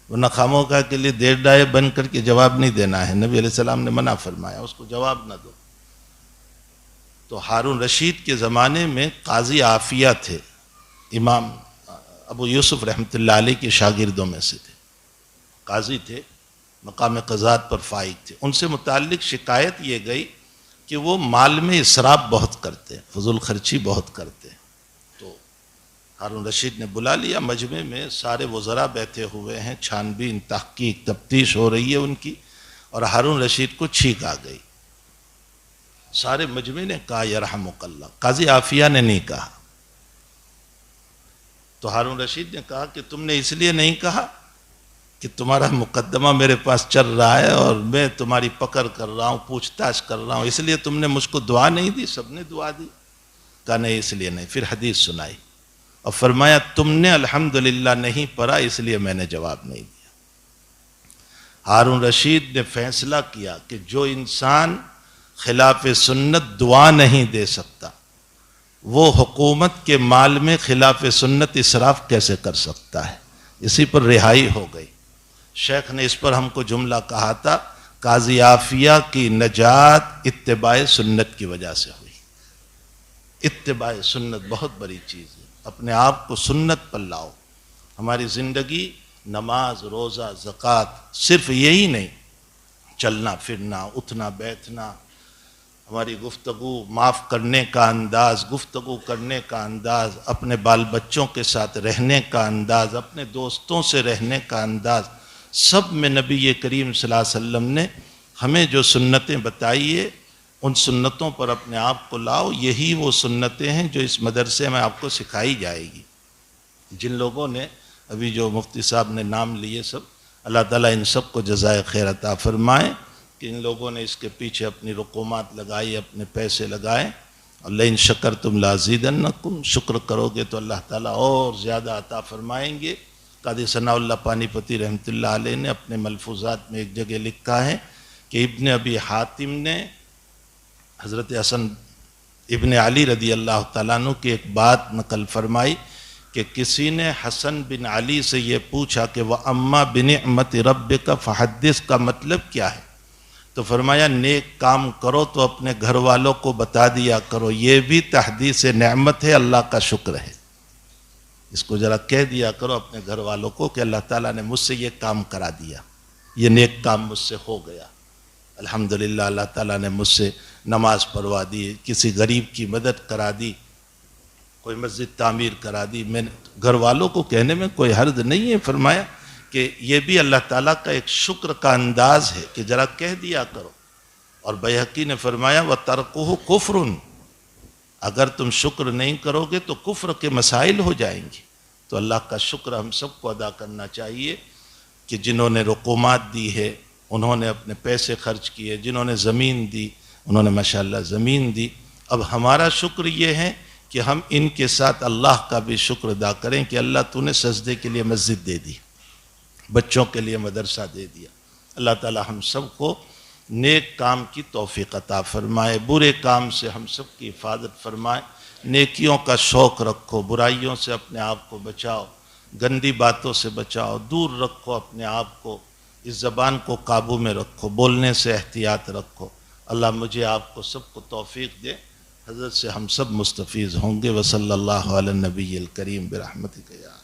ورنہ خاموخواہ کے لیے دیر ڈائے بن کر کے جواب نہیں دینا ہے۔ نبی علیہ السلام نے منع فرمایا، اس کو جواب نہ دو۔ تو ہارون رشید کے زمانے میں قاضی عافیہ تھے، امام ابو یوسف رحمۃ اللہ علیہ کے شاگردوں میں سے تھے، قاضی تھے، مقام قضات پر فائق تھے۔ ان سے متعلق شکایت یہ گئی کہ وہ مال میں اسراف بہت کرتے، فضول خرچی بہت کرتے۔ تو ہارون رشید نے بلا لیا مجمع میں، سارے وزراء بیٹھے ہوئے ہیں، چھان بین تحقیق تفتیش ہو رہی ہے ان کی، اور ہارون رشید کو چھینک آ گئی۔ سارے مجمع نے کہا یرحمک اللہ، قاضی عافیہ نے نہیں کہا۔ تو ہارون رشید نے کہا کہ تم نے اس لیے نہیں کہا کہ تمہارا مقدمہ میرے پاس چل رہا ہے اور میں تمہاری پکڑ کر رہا ہوں، پوچھ تاچھ کر رہا ہوں، اس لیے تم نے مجھ کو دعا نہیں دی؟ سب نے دعا دی۔ کہا نہیں اس لیے نہیں۔ پھر حدیث سنائی اور فرمایا تم نے الحمدللہ نہیں پڑھا اس لیے میں نے جواب نہیں دیا۔ ہارون رشید نے فیصلہ کیا کہ جو انسان خلاف سنت دعا نہیں دے سکتا، وہ حکومت کے مال میں خلاف سنت اسراف کیسے کر سکتا ہے؟ اسی پر رہائی ہو گئی۔ شیخ نے اس پر ہم کو جملہ کہا تھا، قاضی عافیہ کی نجات اتباع سنت کی وجہ سے ہوئی۔ اتباع سنت بہت بڑی چیز ہے، اپنے آپ کو سنت پر لاؤ۔ ہماری زندگی نماز، روزہ، زکوٰۃ، صرف یہی نہیں، چلنا پھرنا، اٹھنا بیٹھنا، ہماری گفتگو، معاف کرنے کا انداز، گفتگو کرنے کا انداز، اپنے بال بچوں کے ساتھ رہنے کا انداز، اپنے دوستوں سے رہنے کا انداز، سب میں نبی کریم صلی اللہ علیہ وسلم نے ہمیں جو سنتیں بتائی ہے ان سنتوں پر اپنے آپ کو لاؤ۔ یہی وہ سنتیں ہیں جو اس مدرسے میں آپ کو سکھائی جائے گی۔ جن لوگوں نے ابھی جو مفتی صاحب نے نام لیے سب، اللہ تعالیٰ ان سب کو جزائے خیر عطا فرمائے کہ ان لوگوں نے اس کے پیچھے اپنی رقومات لگائی، اپنے پیسے لگائے۔ لئن شکرتم لازیدنکم، شکر کرو گے تو اللہ تعالیٰ اور زیادہ عطا فرمائیں گے۔ قاضی ثناء اللہ پانی پتی رحمۃ اللہ علیہ نے اپنے ملفوظات میں ایک جگہ لکھا ہے کہ ابن ابی حاتم نے حضرت حسن ابن علی رضی اللہ تعالیٰ عنہ کی ایک بات نقل فرمائی کہ کسی نے حسن بن علی سے یہ پوچھا کہ وَأَمَّا بِنِعْمَةِ رَبِّكَ فَحَدِّثْ کا مطلب کیا ہے؟ تو فرمایا نیک کام کرو تو اپنے گھر والوں کو بتا دیا کرو، یہ بھی تحدیث نعمت ہے، اللہ کا شکر ہے۔ اس کو ذرا کہہ دیا کرو اپنے گھر والوں کو کہ اللہ تعالیٰ نے مجھ سے یہ کام کرا دیا، یہ نیک کام مجھ سے ہو گیا، الحمدللہ اللہ تعالیٰ نے مجھ سے نماز پڑھوا دی، کسی غریب کی مدد کرا دی، کوئی مسجد تعمیر کرا دی۔ میں گھر والوں کو کہنے میں کوئی حرج نہیں ہے۔ فرمایا کہ یہ بھی اللہ تعالیٰ کا ایک شکر کا انداز ہے کہ ذرا کہہ دیا کرو۔ اور بیہقی نے فرمایا وَتَرْكُهُ كُفْرٌ، اگر تم شکر نہیں کرو گے تو کفر کے مسائل ہو جائیں گے۔ تو اللہ کا شکر ہم سب کو ادا کرنا چاہیے کہ جنہوں نے رقومات دی ہے انہوں نے اپنے پیسے خرچ کیے، جنہوں نے زمین دی انہوں نے ماشاءاللہ زمین دی۔ اب ہمارا شکر یہ ہے کہ ہم ان کے ساتھ اللہ کا بھی شکر ادا کریں کہ اللہ تو نے سجدے کے لیے مسجد دے دی، بچوں کے لیے مدرسہ دے دیا۔ اللہ تعالی ہم سب کو نیک کام کی توفیق عطا فرمائے، برے کام سے ہم سب کی حفاظت فرمائے۔ نیکیوں کا شوق رکھو، برائیوں سے اپنے آپ کو بچاؤ، گندی باتوں سے بچاؤ، دور رکھو اپنے آپ کو، اس زبان کو قابو میں رکھو، بولنے سے احتیاط رکھو۔ اللہ مجھے آپ کو سب کو توفیق دے، حضرت سے ہم سب مستفیض ہوں گے۔ وصلی اللہ علی النبی الکریم برحمتک یا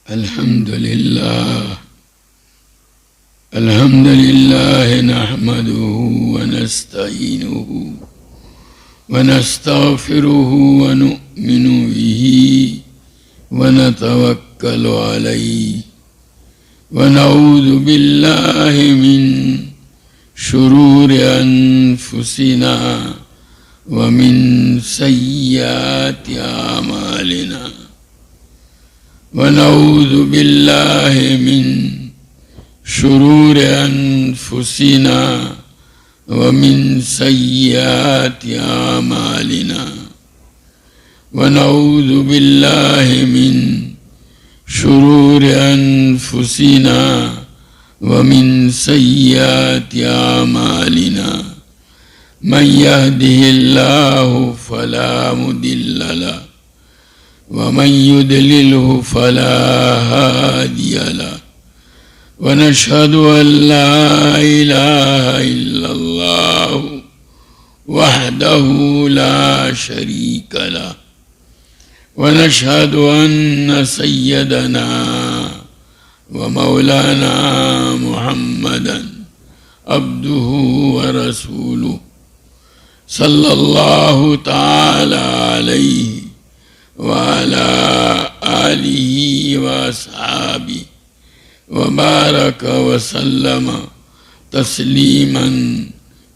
الحمد لله نحمده ونستعينه ونستغفره ونؤمن به ونتوكل عليه ونعوذ بالله من شرور أنفسنا ومن سيئات أعمالنا ونعوذ بالله من شرور أنفسنا ومن سيئات أعمالنا ونعوذ بالله من شرور أنفسنا ومن سيئات أعمالنا من يهده الله فلا مضل له ومن يضلله فلا هادي له ونشهد أن لا إله إلا الله وحده لا شريك له ونشهد أن سيدنا ومولانا محمدا عبده ورسوله صلى الله تعالى عليه وعلى آله وأصحابه وبارك وسلم تسليما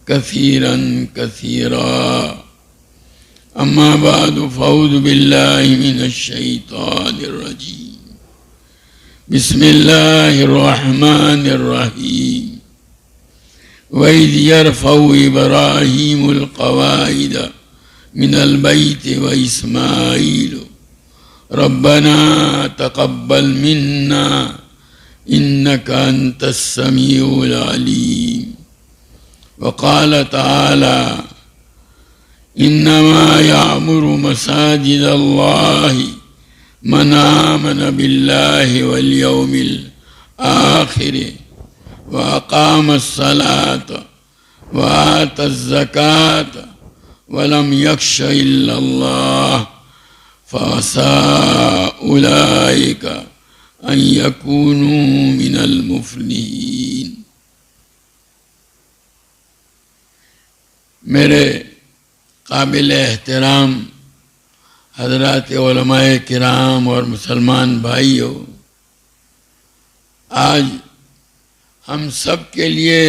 كثيرا كثيرا. أما بعد فأعوذ بالله من الشيطان الرجيم. بسم الله الرحمن الرحيم. وإذ يرفع إبراهيم القواعد من البيت وإسماعيل ربنا تقبل منا إنك أنت السميع العليم. وقال تعالى إنما يعمر مساجد الله من آمن بالله واليوم الآخر وأقام الصلاة وآتى الزكاة ولم يخش إلا الله فعسى أولئك أن يكونوا من المفلحين. میرے قابل احترام حضرات علماء کرام اور مسلمان بھائیوں، آج ہم سب کے لیے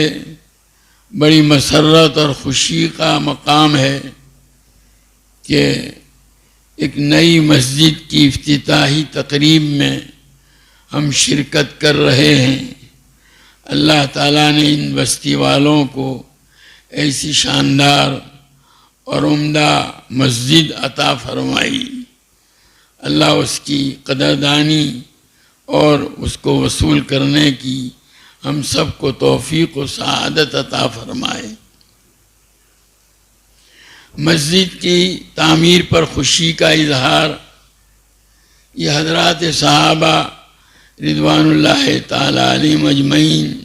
بڑی مسرت اور خوشی کا مقام ہے کہ ایک نئی مسجد کی افتتاحی تقریب میں ہم شرکت کر رہے ہیں. اللہ تعالیٰ نے ان بستی والوں کو ایسی شاندار اور عمدہ مسجد عطا فرمائی. اللہ اس کی قدردانی اور اس کو وصول کرنے کی ہم سب کو توفیق و سعادت عطا فرمائے. مسجد کی تعمیر پر خوشی کا اظہار یہ حضرات صحابہ رضوان اللہ تعالی علیہم اجمعین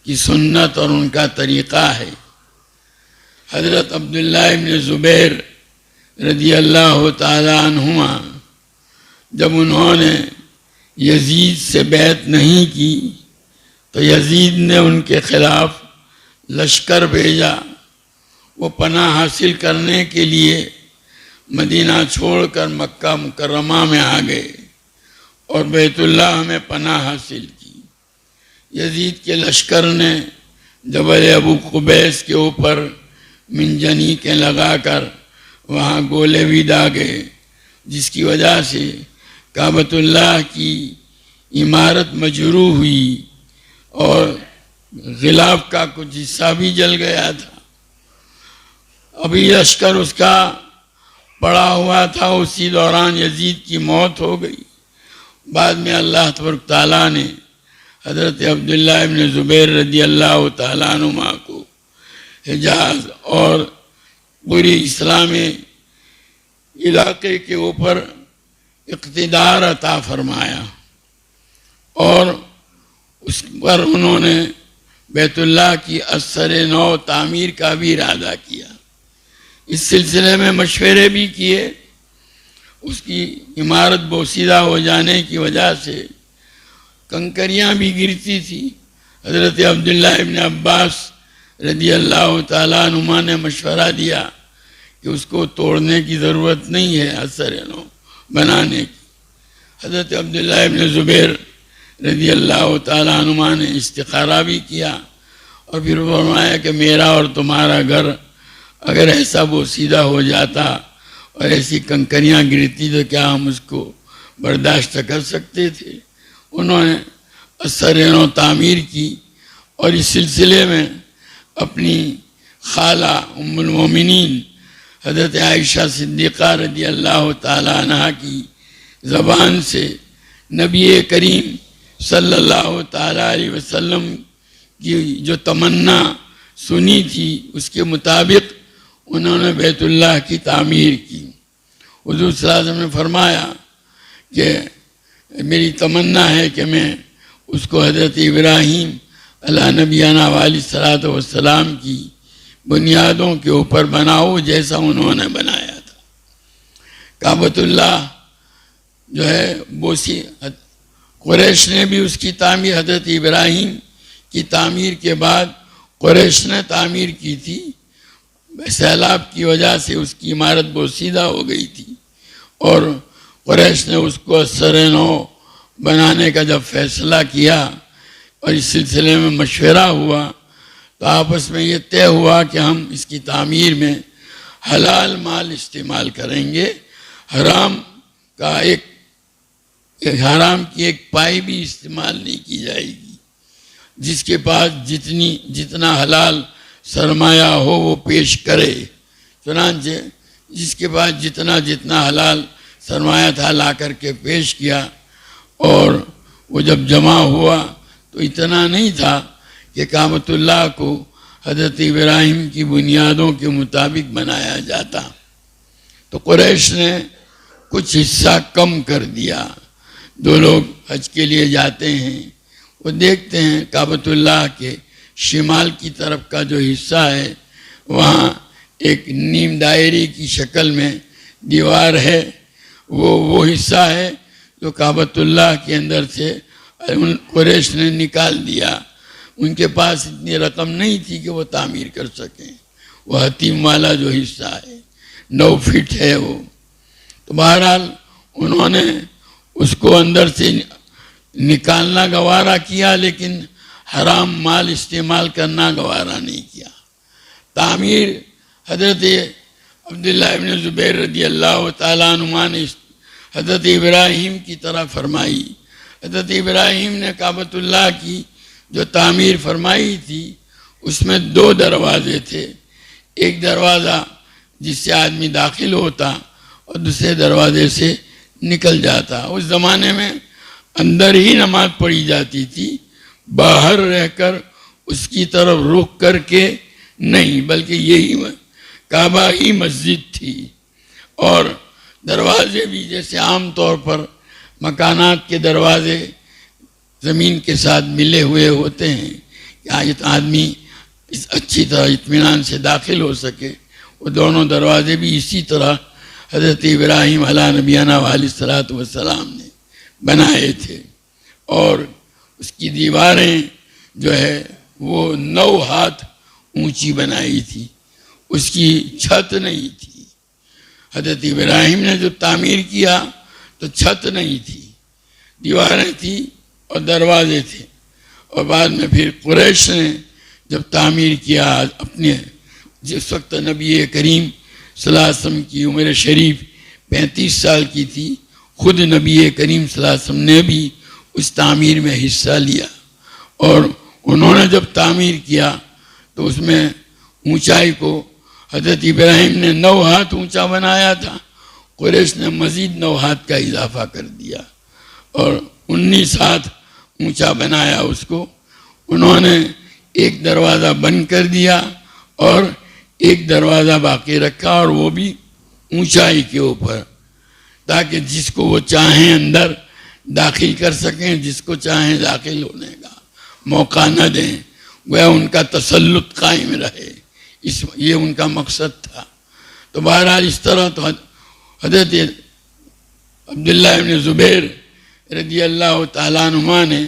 کی سنت اور ان کا طریقہ ہے. حضرت عبداللہ ابن زبیر رضی اللہ تعالی عنہما جب انہوں نے یزید سے بیعت نہیں کی تو یزید نے ان کے خلاف لشکر بھیجا. وہ پناہ حاصل کرنے کے لیے مدینہ چھوڑ کر مکہ مکرمہ میں آ گئے اور بیت اللہ میں پناہ حاصل کی. یزید کے لشکر نے جبل ابو قبیس کے اوپر منجنیقیں لگا کر وہاں گولے بھی داغے، جس کی وجہ سے کعبۃ اللہ کی عمارت مجروح ہوئی اور غلاف کا کچھ حصہ بھی جل گیا تھا. ابھی لشکر اس کا پڑا ہوا تھا، اسی دوران یزید کی موت ہو گئی. بعد میں اللہ تبارک تعالیٰ نے حضرت عبداللہ ابن زبیر رضی اللہ تعالیٰ عنہما کو حجاز اور پوری اسلامی علاقے کے اوپر اقتدار عطا فرمایا اور اس پر انہوں نے بیت اللہ کی اثر نو تعمیر کا بھی ارادہ کیا. اس سلسلے میں مشورے بھی کیے. اس کی عمارت بوسیدہ ہو جانے کی وجہ سے کنکریاں بھی گرتی تھی. حضرت عبداللہ ابن عباس رضی اللہ تعالیٰ عنہما نے مشورہ دیا کہ اس کو توڑنے کی ضرورت نہیں ہے، اثر نو بنانے کی. حضرت عبداللہ ابن زبیر رضی اللہ تعالیٰ عنہما نے استخارہ بھی کیا اور پھر فرمایا کہ میرا اور تمہارا گھر اگر ایسا بوسیدہ ہو جاتا اور ایسی کنکریاں گرتی تو کیا ہم اس کو برداشت کر سکتے تھے. انہوں نے اثر نو تعمیر کی اور اس سلسلے میں اپنی خالہ ام المومنین حضرت عائشہ صدیقہ رضی اللہ تعالی عنہ کی زبان سے نبی کریم صلی اللہ تعالی علیہ وسلم کی جو تمنا سنی تھی اس کے مطابق انہوں نے بیت اللہ کی تعمیر کی۔ حضور صلی اللہ علیہ وسلم نے فرمایا کہ میری تمنا ہے کہ میں اس کو حضرت ابراہیم علیہ نبینا علیہ الصلوۃ والسلام کی بنیادوں کے اوپر بناؤ جیسا انہوں نے بنایا تھا۔ کعبۃ اللہ جو ہے بوسی قریش نے بھی اس کی تعمیر حضرت ابراہیم کی تعمیر کے بعد قریش نے تعمیر کی تھی۔ سیلاب کی وجہ سے اس کی عمارت بوسیدہ ہو گئی تھی اور قریش نے اس کو اثر نو بنانے کا جب فیصلہ کیا اور اس سلسلے میں مشورہ ہوا تو آپس میں یہ طے ہوا کہ ہم اس کی تعمیر میں حلال مال استعمال کریں گے، حرام کی ایک پائی بھی استعمال نہیں کی جائے گی۔ جس کے پاس جتنا حلال سرمایہ ہو وہ پیش کرے۔ چنانچہ جس کے پاس جتنا حلال سرمایہ تھا لا کر کے پیش کیا، اور وہ جب جمع ہوا تو اتنا نہیں تھا کہ کعبۃ اللہ کو حضرت ابراہیم کی بنیادوں کے مطابق بنایا جاتا، تو قریش نے کچھ حصہ کم کر دیا۔ دو لوگ حج کے لیے جاتے ہیں، وہ دیکھتے ہیں کعبۃ اللہ کے شمال کی طرف کا جو حصہ ہے وہاں ایک نیم دائرے کی شکل میں دیوار ہے، وہ حصہ ہے جو کعبۃ اللہ کے اندر سے قریش نے نکال دیا۔ ان کے پاس اتنی رقم نہیں تھی کہ وہ تعمیر کر سکیں۔ وہ حتیم والا جو حصہ ہے 9 فٹ ہے وہ، تو بہرحال انہوں نے اس کو اندر سے نکالنا گوارا کیا، لیکن حرام مال استعمال کرنا گوارا نہیں کیا۔ تعمیر حضرت عبداللہ ابن زبیر رضی اللہ تعالیٰ عنہ نے حضرت ابراہیم کی طرح فرمائی۔ حضرت ابراہیم نے کعبۃ اللہ کی جو تعمیر فرمائی تھی اس میں 2 دروازے تھے، ایک دروازہ جس سے آدمی داخل ہوتا اور دوسرے دروازے سے نکل جاتا۔ اس زمانے میں اندر ہی نماز پڑھی جاتی تھی، باہر رہ کر اس کی طرف رخ کر کے نہیں، بلکہ یہی کعبہ ہی مسجد تھی۔ اور دروازے بھی جیسے عام طور پر مکانات کے دروازے زمین کے ساتھ ملے ہوئے ہوتے ہیں کہ آج آدمی اس اچھی طرح اطمینان سے داخل ہو سکے، وہ دونوں دروازے بھی اسی طرح حضرت ابراہیم علیہ نبینا علیہ الصلوۃ والسلام نے بنائے تھے۔ اور اس کی دیواریں جو ہے وہ 9 ہاتھ اونچی بنائی تھی، اس کی چھت نہیں تھی۔ حضرت ابراہیم نے جو تعمیر کیا تو چھت نہیں تھی، دیواریں تھی اور دروازے تھے۔ اور بعد میں پھر قریش نے جب تعمیر کیا، اپنے جس وقت نبی کریم صلی اللہ علیہ وسلم کی عمر شریف 35 سال کی تھی، خود نبی کریم صلی اللہ علیہ وسلم نے بھی اس تعمیر میں حصہ لیا، اور انہوں نے جب تعمیر کیا تو اس میں اونچائی کو حضرت ابراہیم نے 9 ہاتھ اونچا بنایا تھا، قریش نے مزید 9 ہاتھ کا اضافہ کر دیا اور 19 ہاتھ اونچا بنایا اس کو۔ انہوں نے ایک دروازہ بند کر دیا اور ایک دروازہ باقی رکھا، اور وہ بھی اونچائی کے اوپر، تاکہ جس کو وہ چاہیں اندر داخل کر سکیں، جس کو چاہیں داخل ہونے کا موقع نہ دیں، گویا ان کا تسلط قائم رہے، یہ ان کا مقصد تھا۔ تو بہرحال اس طرح تو حضرت عبداللہ ابن زبیر رضی اللہ تعالیٰ عنہ نے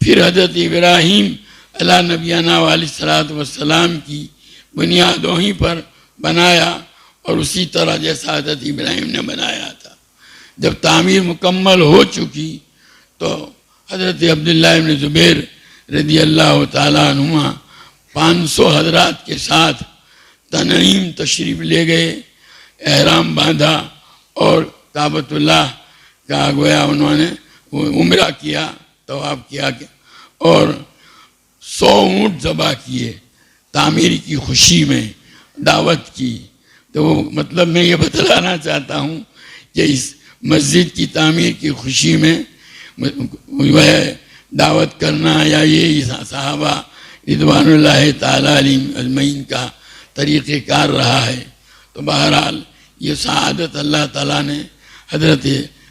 پھر حضرت ابراہیم علیہ نبینا علیہ الصلوۃ والسلام کی بنیادوں ہی پر بنایا، اور اسی طرح جیسا حضرت ابراہیم نے بنایا تھا۔ جب تعمیر مکمل ہو چکی تو حضرت عبداللہ ابن زبیر رضی اللہ تعالیٰ عنہ 500 حضرات کے ساتھ تنعیم تشریف لے گئے، احرام باندھا اور کعبۃ اللہ کا گویا انہوں نے عمرہ کیا، طواف کیا، اور 100 اونٹ ذبح کیے، تعمیر کی خوشی میں دعوت کی۔ تو مطلب میں یہ بتلانا چاہتا ہوں کہ اس مسجد کی تعمیر کی خوشی میں وہ دعوت کرنا یا یہ صحابہ رضوان اللہ تعالیٰ علیہم اجمعین کا طریقہ کار رہا ہے. تو بہرحال یہ سعادت اللہ تعالیٰ نے حضرت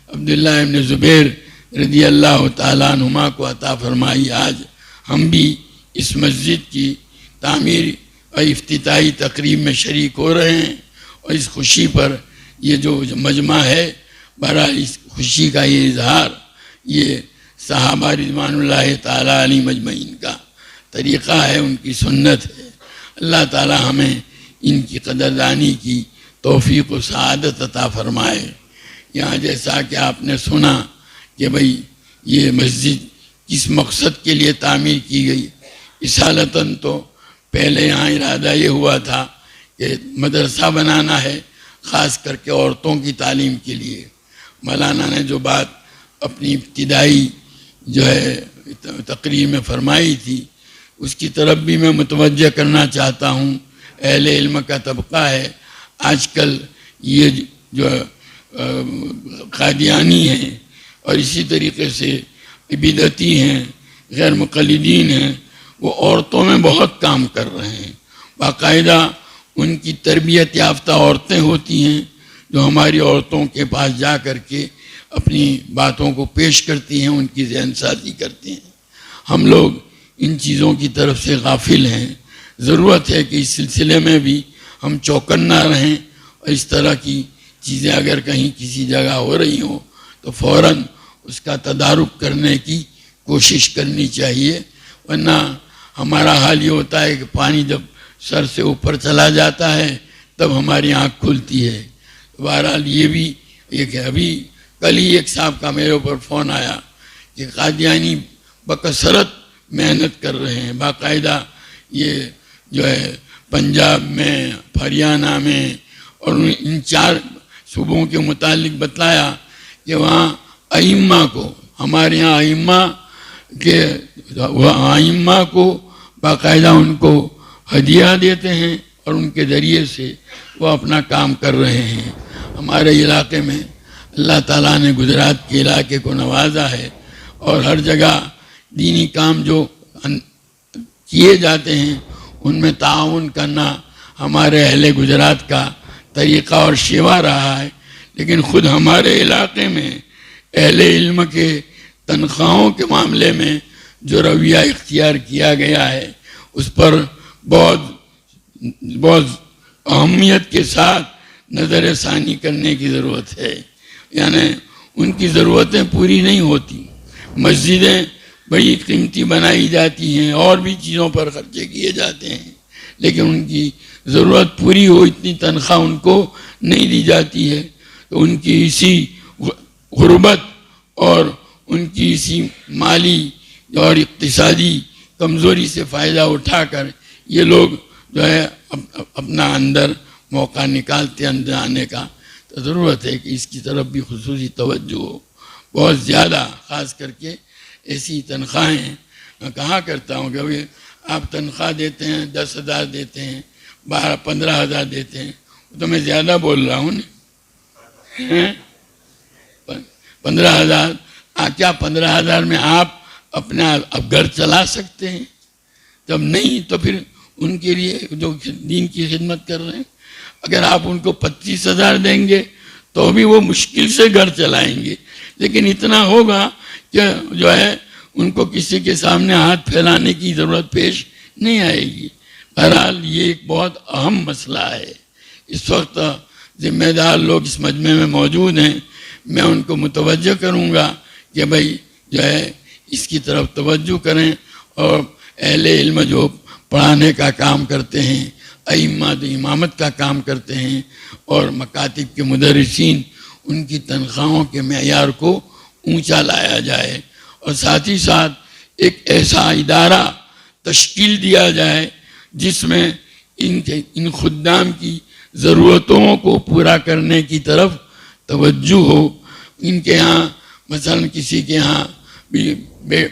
عبداللہ ابن زبیر رضی اللہ تعالیٰ عنہما کو عطا فرمائی. آج ہم بھی اس مسجد کی تعمیر اور افتتاحی تقریب میں شریک ہو رہے ہیں، اور اس خوشی پر یہ جو مجمع ہے، بہرحال اس خوشی کا یہ اظہار یہ صحابہ رضوان اللہ تعالیٰ علیہم اجمعین کا طریقہ ہے، ان کی سنت ہے. اللہ تعالیٰ ہمیں ان کی قدردانی کی توفیق و سعادت عطا فرمائے. یہاں جیسا کہ آپ نے سنا کہ بھئی یہ مسجد کس مقصد کے لیے تعمیر کی گئی. اصالتاً تو پہلے یہاں ارادہ یہ ہوا تھا کہ مدرسہ بنانا ہے، خاص کر کے عورتوں کی تعلیم کے لیے. مولانا نے جو بات اپنی ابتدائی جو ہے تقریر میں فرمائی تھی، اس کی طرف بھی میں متوجہ کرنا چاہتا ہوں. اہل علم کا طبقہ ہے آج کل، یہ جو قادیانی ہیں اور اسی طریقے سے بدعتی ہیں، غیر مقلدین ہیں، وہ عورتوں میں بہت کام کر رہے ہیں. باقاعدہ ان کی تربیت یافتہ عورتیں ہوتی ہیں جو ہماری عورتوں کے پاس جا کر کے اپنی باتوں کو پیش کرتی ہیں، ان کی ذہن سازی کرتی ہیں. ہم لوگ ان چیزوں کی طرف سے غافل ہیں. ضرورت ہے کہ اس سلسلے میں بھی ہم چوکنا رہیں، اور اس طرح کی چیزیں اگر کہیں کسی جگہ ہو رہی ہوں تو فوراً اس کا تدارک کرنے کی کوشش کرنی چاہیے. ورنہ ہمارا حال یہ ہوتا ہے کہ پانی جب سر سے اوپر چلا جاتا ہے تب ہماری آنکھ کھلتی ہے. بہرحال یہ بھی ایک ہے. ابھی کل ہی ایک صاحب کا میرے اوپر فون آیا کہ قادیانی بکثرت محنت کر رہے ہیں. باقاعدہ یہ جو ہے پنجاب میں، ہریانہ میں اور ان 4 صوبوں کے متعلق بتلایا کہ وہاں ائمہ کو، ہمارے یہاں ائمہ کو باقاعدہ ان کو ہدیہ دیتے ہیں اور ان کے ذریعے سے وہ اپنا کام کر رہے ہیں. ہمارے علاقے میں اللہ تعالیٰ نے گجرات کے علاقے کو نوازا ہے، اور ہر جگہ دینی کام جو کیے جاتے ہیں ان میں تعاون کرنا ہمارے اہل گجرات کا طریقہ اور شیوا رہا ہے. لیکن خود ہمارے علاقے میں اہل علم کے تنخواہوں کے معاملے میں جو رویہ اختیار کیا گیا ہے اس پر بہت اہمیت کے ساتھ نظر ثانی کرنے کی ضرورت ہے. یعنی ان کی ضرورتیں پوری نہیں ہوتی. مسجدیں بڑی قیمتی بنائی جاتی ہیں اور بھی چیزوں پر خرچے کیے جاتے ہیں، لیکن ان کی ضرورت پوری ہو اتنی تنخواہ ان کو نہیں دی جاتی ہے. تو ان کی اسی غربت اور ان کی اسی مالی اور اقتصادی کمزوری سے فائدہ اٹھا کر یہ لوگ جو ہے اپنا اندر موقع نکالتے اندر آنے کا. تو ضرورت ہے کہ اس کی طرف بھی خصوصی توجہ ہو بہت زیادہ. خاص کر کے ایسی تنخواہیں میں کہا کرتا ہوں کہ آپ تنخواہ دیتے ہیں 10,000 دیتے ہیں 12-15,000 دیتے ہیں، تو میں زیادہ بول رہا ہوں. 15,000 کیا 15,000 میں آپ اپنا اب گھر چلا سکتے ہیں؟ جب نہیں تو پھر ان کے لیے جو دین کی خدمت کر رہے ہیں، اگر آپ ان کو 25,000 دیں گے تو بھی وہ مشکل سے گھر چلائیں گے. لیکن اتنا ہوگا کہ جو ہے ان کو کسی کے سامنے ہاتھ پھیلانے کی ضرورت پیش نہیں آئے گی. بہرحال یہ ایک بہت اہم مسئلہ ہے. اس وقت ذمہ دار لوگ اس مجمع میں موجود ہیں، میں ان کو متوجہ کروں گا کہ بھائی جو ہے اس کی طرف توجہ کریں، اور اہل علم جو پڑھانے کا کام کرتے ہیں، ائمہ جو امامت کا کام کرتے ہیں، اور مکاتب کے مدرسین، ان کی تنخواہوں کے معیار کو اونچا لایا جائے، اور ساتھ ہی ساتھ ایک ایسا ادارہ تشکیل دیا جائے جس میں ان خدام کی ضرورتوں کو پورا کرنے کی طرف توجہ ہو. ان کے ہاں مثلا کسی کے ہاں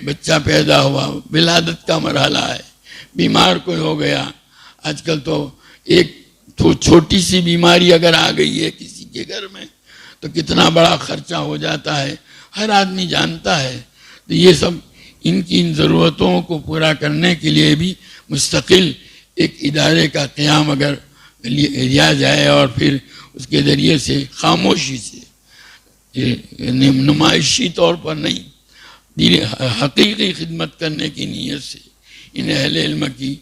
بچہ پیدا ہوا، ولادت کا مرحلہ ہے، بیمار کوئی ہو گیا. آج کل تو ایک تو چھوٹی سی بیماری اگر آ گئی ہے کسی کے گھر میں تو کتنا بڑا خرچہ ہو جاتا ہے، ہر آدمی جانتا ہے. تو یہ سب ان کی ان ضرورتوں کو پورا کرنے کے لیے بھی مستقل ایک ادارے کا قیام اگر لیا جائے اور پھر اس کے ذریعے سے خاموشی سے، نمائشی طور پر نہیں، حقیقی خدمت کرنے کی نیت سے ان اہل علم کی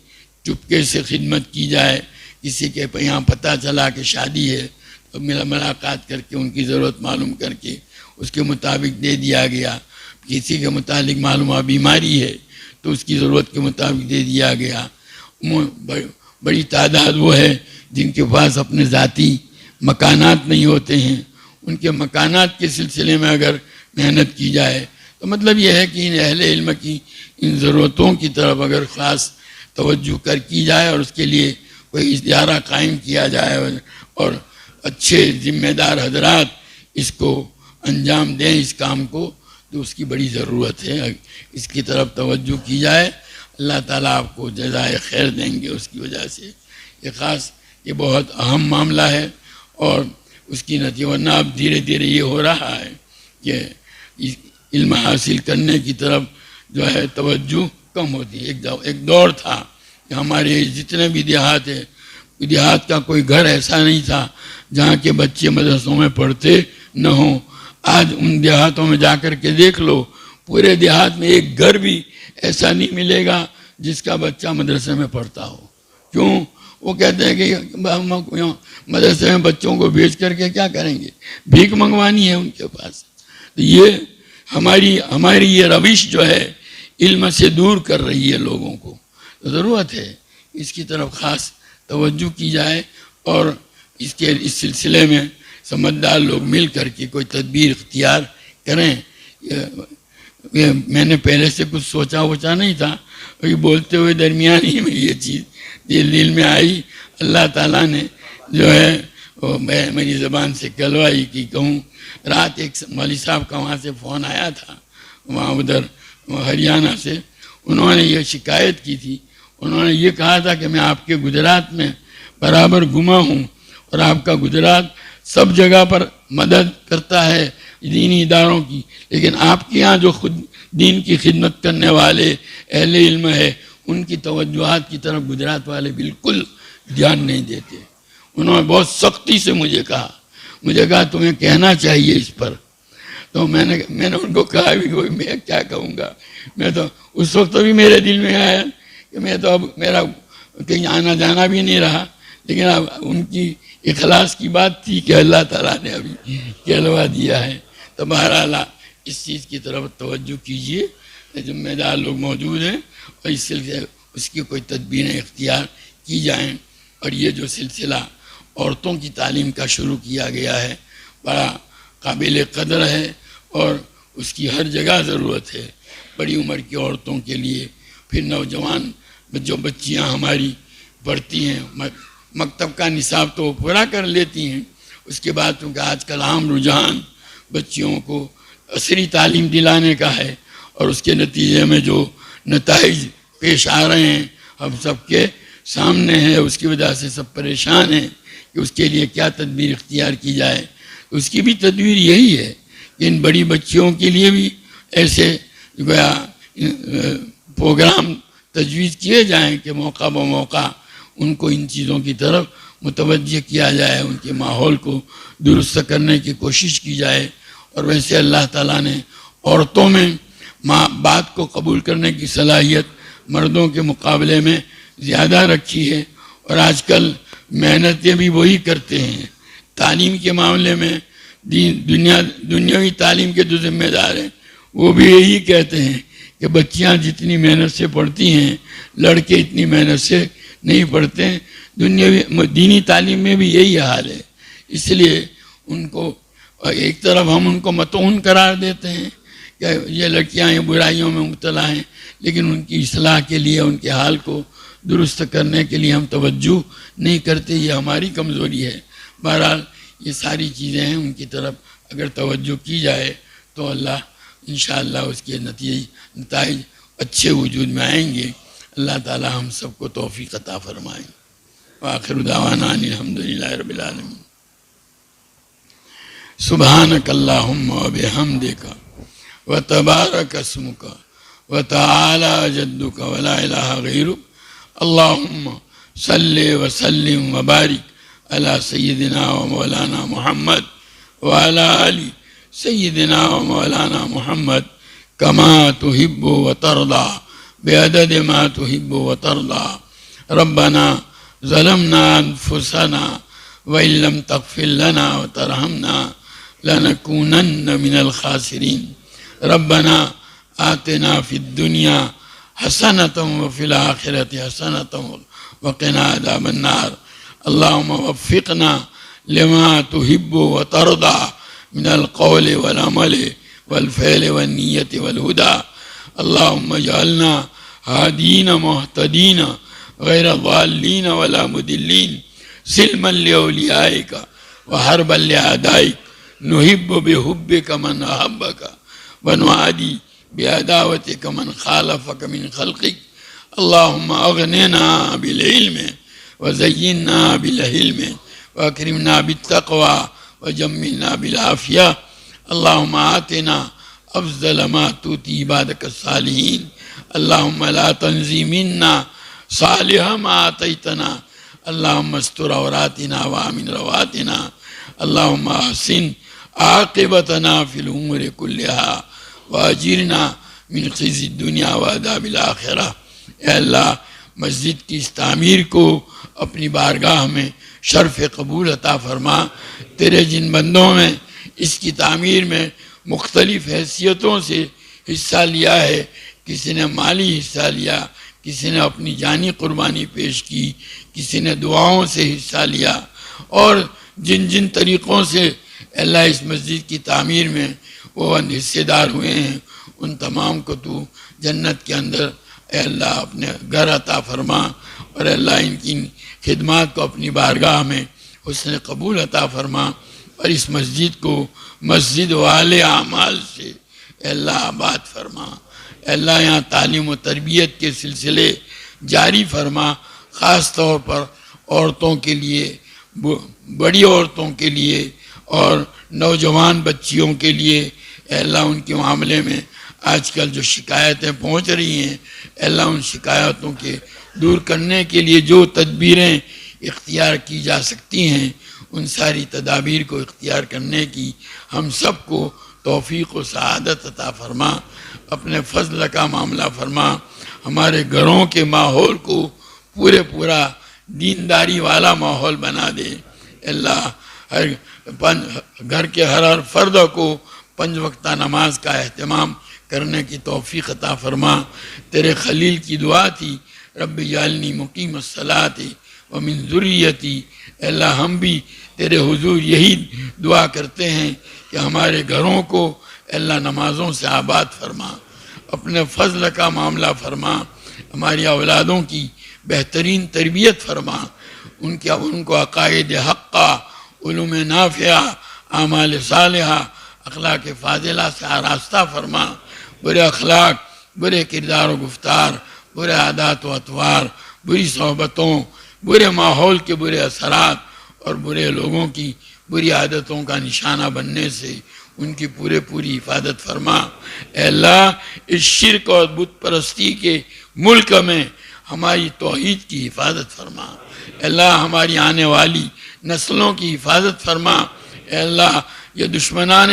چپکے سے خدمت کی جائے. کسی کے یہاں پتہ چلا کہ شادی ہے تو ملاقات کر کے ان کی ضرورت معلوم کر کے اس کے مطابق دے دیا گیا. کسی کے متعلق معلوم بیماری ہے تو اس کی ضرورت کے مطابق دے دیا گیا. بڑی تعداد وہ ہے جن کے پاس اپنے ذاتی مکانات نہیں ہوتے ہیں، ان کے مکانات کے سلسلے میں اگر محنت کی جائے تو مطلب یہ ہے کہ ان اہل علم کی ان ضرورتوں کی طرف اگر خاص توجہ کی جائے اور اس کے لیے کوئی ادارہ قائم کیا جائے اور اچھے ذمہ دار حضرات اس کو انجام دیں اس کام کو، تو اس کی بڑی ضرورت ہے. اس کی طرف توجہ کی جائے، اللہ تعالیٰ آپ کو جزائے خیر دیں گے اس کی وجہ سے. یہ بہت اہم معاملہ ہے اور اس کی نتیجہ، ورنہ اب دھیرے دھیرے یہ ہو رہا ہے کہ علم حاصل کرنے کی طرف جو ہے توجہ کم ہوتی ہے. ایک دور تھا کہ ہمارے جتنے بھی دیہات کا کوئی گھر ایسا نہیں تھا جہاں کے بچے مدرسوں میں پڑھتے نہ ہوں. آج ان دیہاتوں میں جا کر کے دیکھ لو، پورے دیہات میں ایک گھر بھی ایسا نہیں ملے گا جس کا بچہ مدرسے میں پڑھتا ہو. کیوں؟ وہ کہتے ہیں کہ مدرسے میں بچوں کو بھیج کر کے کیا کریں گے، بھیک منگوانی ہے ان کے پاس. تو یہ ہماری یہ روش جو ہے علم سے دور کر رہی ہے لوگوں کو. تو ضرورت ہے اس کی طرف خاص توجہ کی جائے اور اس سلسلے میں سمجھدار لوگ مل کر کے کوئی تدبیر اختیار کریں. میں نے پہلے سے کچھ سوچا نہیں تھا، وہی بولتے ہوئے درمیان ہی میں یہ چیز دل میں آئی. اللہ تعالیٰ نے جو ہے میری زبان سے کہلوائی کہ کہوں. رات ایک مولوی صاحب کا وہاں سے فون آیا تھا، وہاں ادھر ہریانہ سے. انہوں نے یہ شکایت کی تھی، انہوں نے یہ کہا تھا کہ میں آپ کے گجرات میں برابر گما ہوں اور آپ کا گجرات سب جگہ پر مدد کرتا ہے دینی اداروں کی، لیکن آپ کے یہاں جو خود دین کی خدمت کرنے والے اہل علم ہے ان کی توجہات کی طرف گجرات والے بالکل دھیان نہیں دیتے. انہوں نے بہت سختی سے مجھے کہا تمہیں کہنا چاہیے اس پر. تو میں نے ان کو کہا بھی میں کیا کہوں گا. میں تو اس وقت بھی میرے دل میں آیا کہ میں تو اب میرا کہیں آنا جانا بھی نہیں رہا، لیکن اب ان کی اخلاص کی بات تھی کہ اللہ تعالیٰ نے ابھی کہلوا دیا ہے. تو بہرحال اس چیز کی طرف توجہ کیجیے، ذمہ دار لوگ موجود ہیں اور اس سلسلے اس کی کوئی تدبیریں اختیار کی جائیں. اور یہ جو سلسلہ عورتوں کی تعلیم کا شروع کیا گیا ہے بڑا قابل قدر ہے اور اس کی ہر جگہ ضرورت ہے. بڑی عمر کی عورتوں کے لیے، پھر نوجوان جو بچیاں ہماری پڑھتی ہیں، مکتب کا نصاب تو وہ پورا کر لیتی ہیں، اس کے بعد کیونکہ آج کل عام رجحان بچیوں کو عصری تعلیم دلانے کا ہے اور اس کے نتیجے میں جو نتائج پیش آ رہے ہیں ہم سب کے سامنے ہیں، اس کی وجہ سے سب پریشان ہیں کہ اس کے لیے کیا تدبیر اختیار کی جائے. اس کی بھی تدبیر یہی ہے کہ ان بڑی بچیوں کے لیے بھی ایسے پروگرام تجویز کیے جائیں کہ موقع بموقع ان کو ان چیزوں کی طرف متوجہ کیا جائے، ان کے ماحول کو درست کرنے کی کوشش کی جائے. اور ویسے اللہ تعالیٰ نے عورتوں میں بات کو قبول کرنے کی صلاحیت مردوں کے مقابلے میں زیادہ رکھی ہے اور آج کل محنتیں بھی وہی کرتے ہیں. تعلیم کے معاملے میں دنیاوی تعلیم کے جو ذمہ دار ہیں وہ بھی یہی کہتے ہیں کہ بچیاں جتنی محنت سے پڑھتی ہیں لڑکے اتنی محنت سے نہیں پڑھتے ہیں. دینی تعلیم میں بھی یہی حال ہے. اس لیے ان کو ایک طرف ہم ان کو متعون قرار دیتے ہیں کہ یہ لڑکیاں یہ برائیوں میں مبتلا ہیں، لیکن ان کی اصلاح کے لیے ان کے حال کو درست کرنے کے لیے ہم توجہ نہیں کرتے. یہ ہماری کمزوری ہے. بہرحال یہ ساری چیزیں ہیں، ان کی طرف اگر توجہ کی جائے تو اللہ انشاءاللہ اس کے نتائج اچھے وجود میں آئیں گے. اللہ تعالی ہم سب کو توفیق عطا فرمائیں. وآخر دعوانا ان الحمدللہ رب العالمین. سبحانک اللہم وبحمدک وتبارک اسمک وتعالی جدک ولا الہ غیرک. اللہم صلی وسلم وبارک علی سیدنا و مولانا محمد وعلی آل سیدنا و مولانا محمد کما تحب وترضى بعدد ما تحب وترضى. ربنا ظلمنا انفسنا وان لم تغفر لنا وترحمنا لنكونن من الخاسرين. ربنا آتنا في الدنيا حسنة وفي الآخرة حسنة وقنا عذاب النار. اللهم وفقنا لما تحب وترضى من القول والعمل والفعل والنية والهدى. اللهم اجعلنا هادين مهتدين غير ضالين ولا مضلين سلما لأوليائك وحربا لأعدائك. نحب بحبك من أحبك ونعادي بعداوتك من خالفك من خلقك. اللهم أغننا بالعلم وزينا بالحلم وأكرمنا بالتقوى وجملنا بالعافية. اللهم آتنا أفضل ما تؤتي عبادك الصالحين. اللهم لا تنزي منا صالح ما آتيتنا. اللهم استر عوراتنا وآمن رواتنا. اللهم أحسن عاقبتنا في الأمور كلها وأجرنا من خزي الدنيا وعذاب الآخرة. اے اللہ مسجد کی اس تعمیر کو اپنی بارگاہ میں شرف قبول عطا فرما. تیرے جن بندوں میں اس کی تعمیر میں مختلف حیثیتوں سے حصہ لیا ہے، کسی نے مالی حصہ لیا، کسی نے اپنی جانی قربانی پیش کی، کسی نے دعاؤں سے حصہ لیا، اور جن جن طریقوں سے اللہ اس مسجد کی تعمیر میں وہ حصے دار ہوئے ہیں، ان تمام کو تو جنت کے اندر اے اللہ اپنے گھر عطا فرما. اور اللہ ان کی خدمات کو اپنی بارگاہ میں حسن قبول عطا فرما، اور اس مسجد کو مسجد والے اعمال سے اے اللہ آباد فرما. اے اللہ یہاں تعلیم و تربیت کے سلسلے جاری فرما، خاص طور پر عورتوں کے لیے، بڑی عورتوں کے لیے اور نوجوان بچیوں کے لیے. اے اللہ ان کے معاملے میں آج کل جو شکایتیں پہنچ رہی ہیں، اے اللہ ان شکایتوں کے دور کرنے کے لیے جو تدبیریں اختیار کی جا سکتی ہیں، ان ساری تدابیر کو اختیار کرنے کی ہم سب کو توفیق و سعادت عطا فرما. اپنے فضل کا معاملہ فرما. ہمارے گھروں کے ماحول کو پورا دینداری والا ماحول بنا دے. اللہ گھر کے ہر فرد کو 5 وقتہ نماز کا اہتمام کرنے کی توفیق عطا فرما. تیرے خلیل کی دعا تھی، رب جعلنی مقیم الصلاۃ ومن ذریتی. اللہ ہم بھی تیرے حضور یہی دعا کرتے ہیں کہ ہمارے گھروں کو اللہ نمازوں سے آباد فرما. اپنے فضل کا معاملہ فرما. ہماری اولادوں کی بہترین تربیت فرما. ان کو عقائد حقہ، علوم نافعہ، اعمال صالحہ، اخلاق فاضلہ سے آراستہ فرما. برے اخلاق، برے کردار و گفتار، برے عادات و اطوار، بری صحبتوں، برے ماحول کے برے اثرات اور برے لوگوں کی بری عادتوں کا نشانہ بننے سے ان کی پوری حفاظت فرما. اے اللہ اس شرک اور بت پرستی کے ملک میں ہماری توحید کی حفاظت فرما. اے اللہ ہماری آنے والی نسلوں کی حفاظت فرما. اے اللہ یہ دشمنان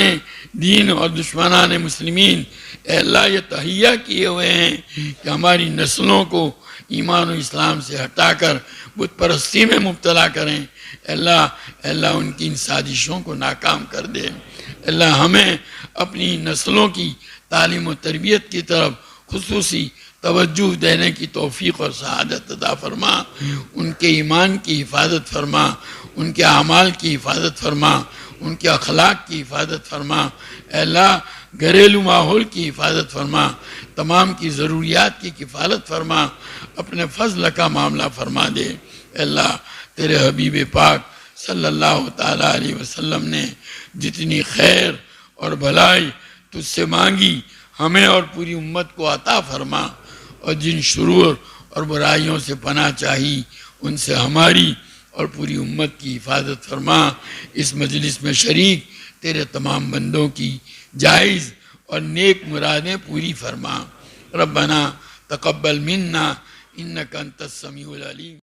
دین اور دشمنان مسلمین اے اللہ یہ تہیہ کیے ہوئے ہیں کہ ہماری نسلوں کو ایمان و اسلام سے ہٹا کر بت پرستی میں مبتلا کریں. اے اللہ ان کی ان سازشوں کو ناکام کر دے. اے اللہ ہمیں اپنی نسلوں کی تعلیم و تربیت کی طرف خصوصی توجہ دینے کی توفیق اور سعادت عطا فرما. ان کے ایمان کی حفاظت فرما، ان کے اعمال کی حفاظت فرما، ان کے اخلاق کی حفاظت فرما. اے اللہ گھریلو ماحول کی حفاظت فرما، تمام کی ضروریات کی کفالت فرما. اپنے فضل کا معاملہ فرما دے. اے اللہ تیرے حبیب پاک صلی اللہ تعالیٰ علیہ وسلم نے جتنی خیر اور بھلائی تجھ سے مانگی ہمیں اور پوری امت کو عطا فرما، اور جن شرور اور برائیوں سے پناہ چاہی ان سے ہماری اور پوری امت کی حفاظت فرما. اس مجلس میں شریک تیرے تمام بندوں کی جائز اور نیک مرادیں پوری فرما. ربنا تقبل منا انک انت السمیع العلیم.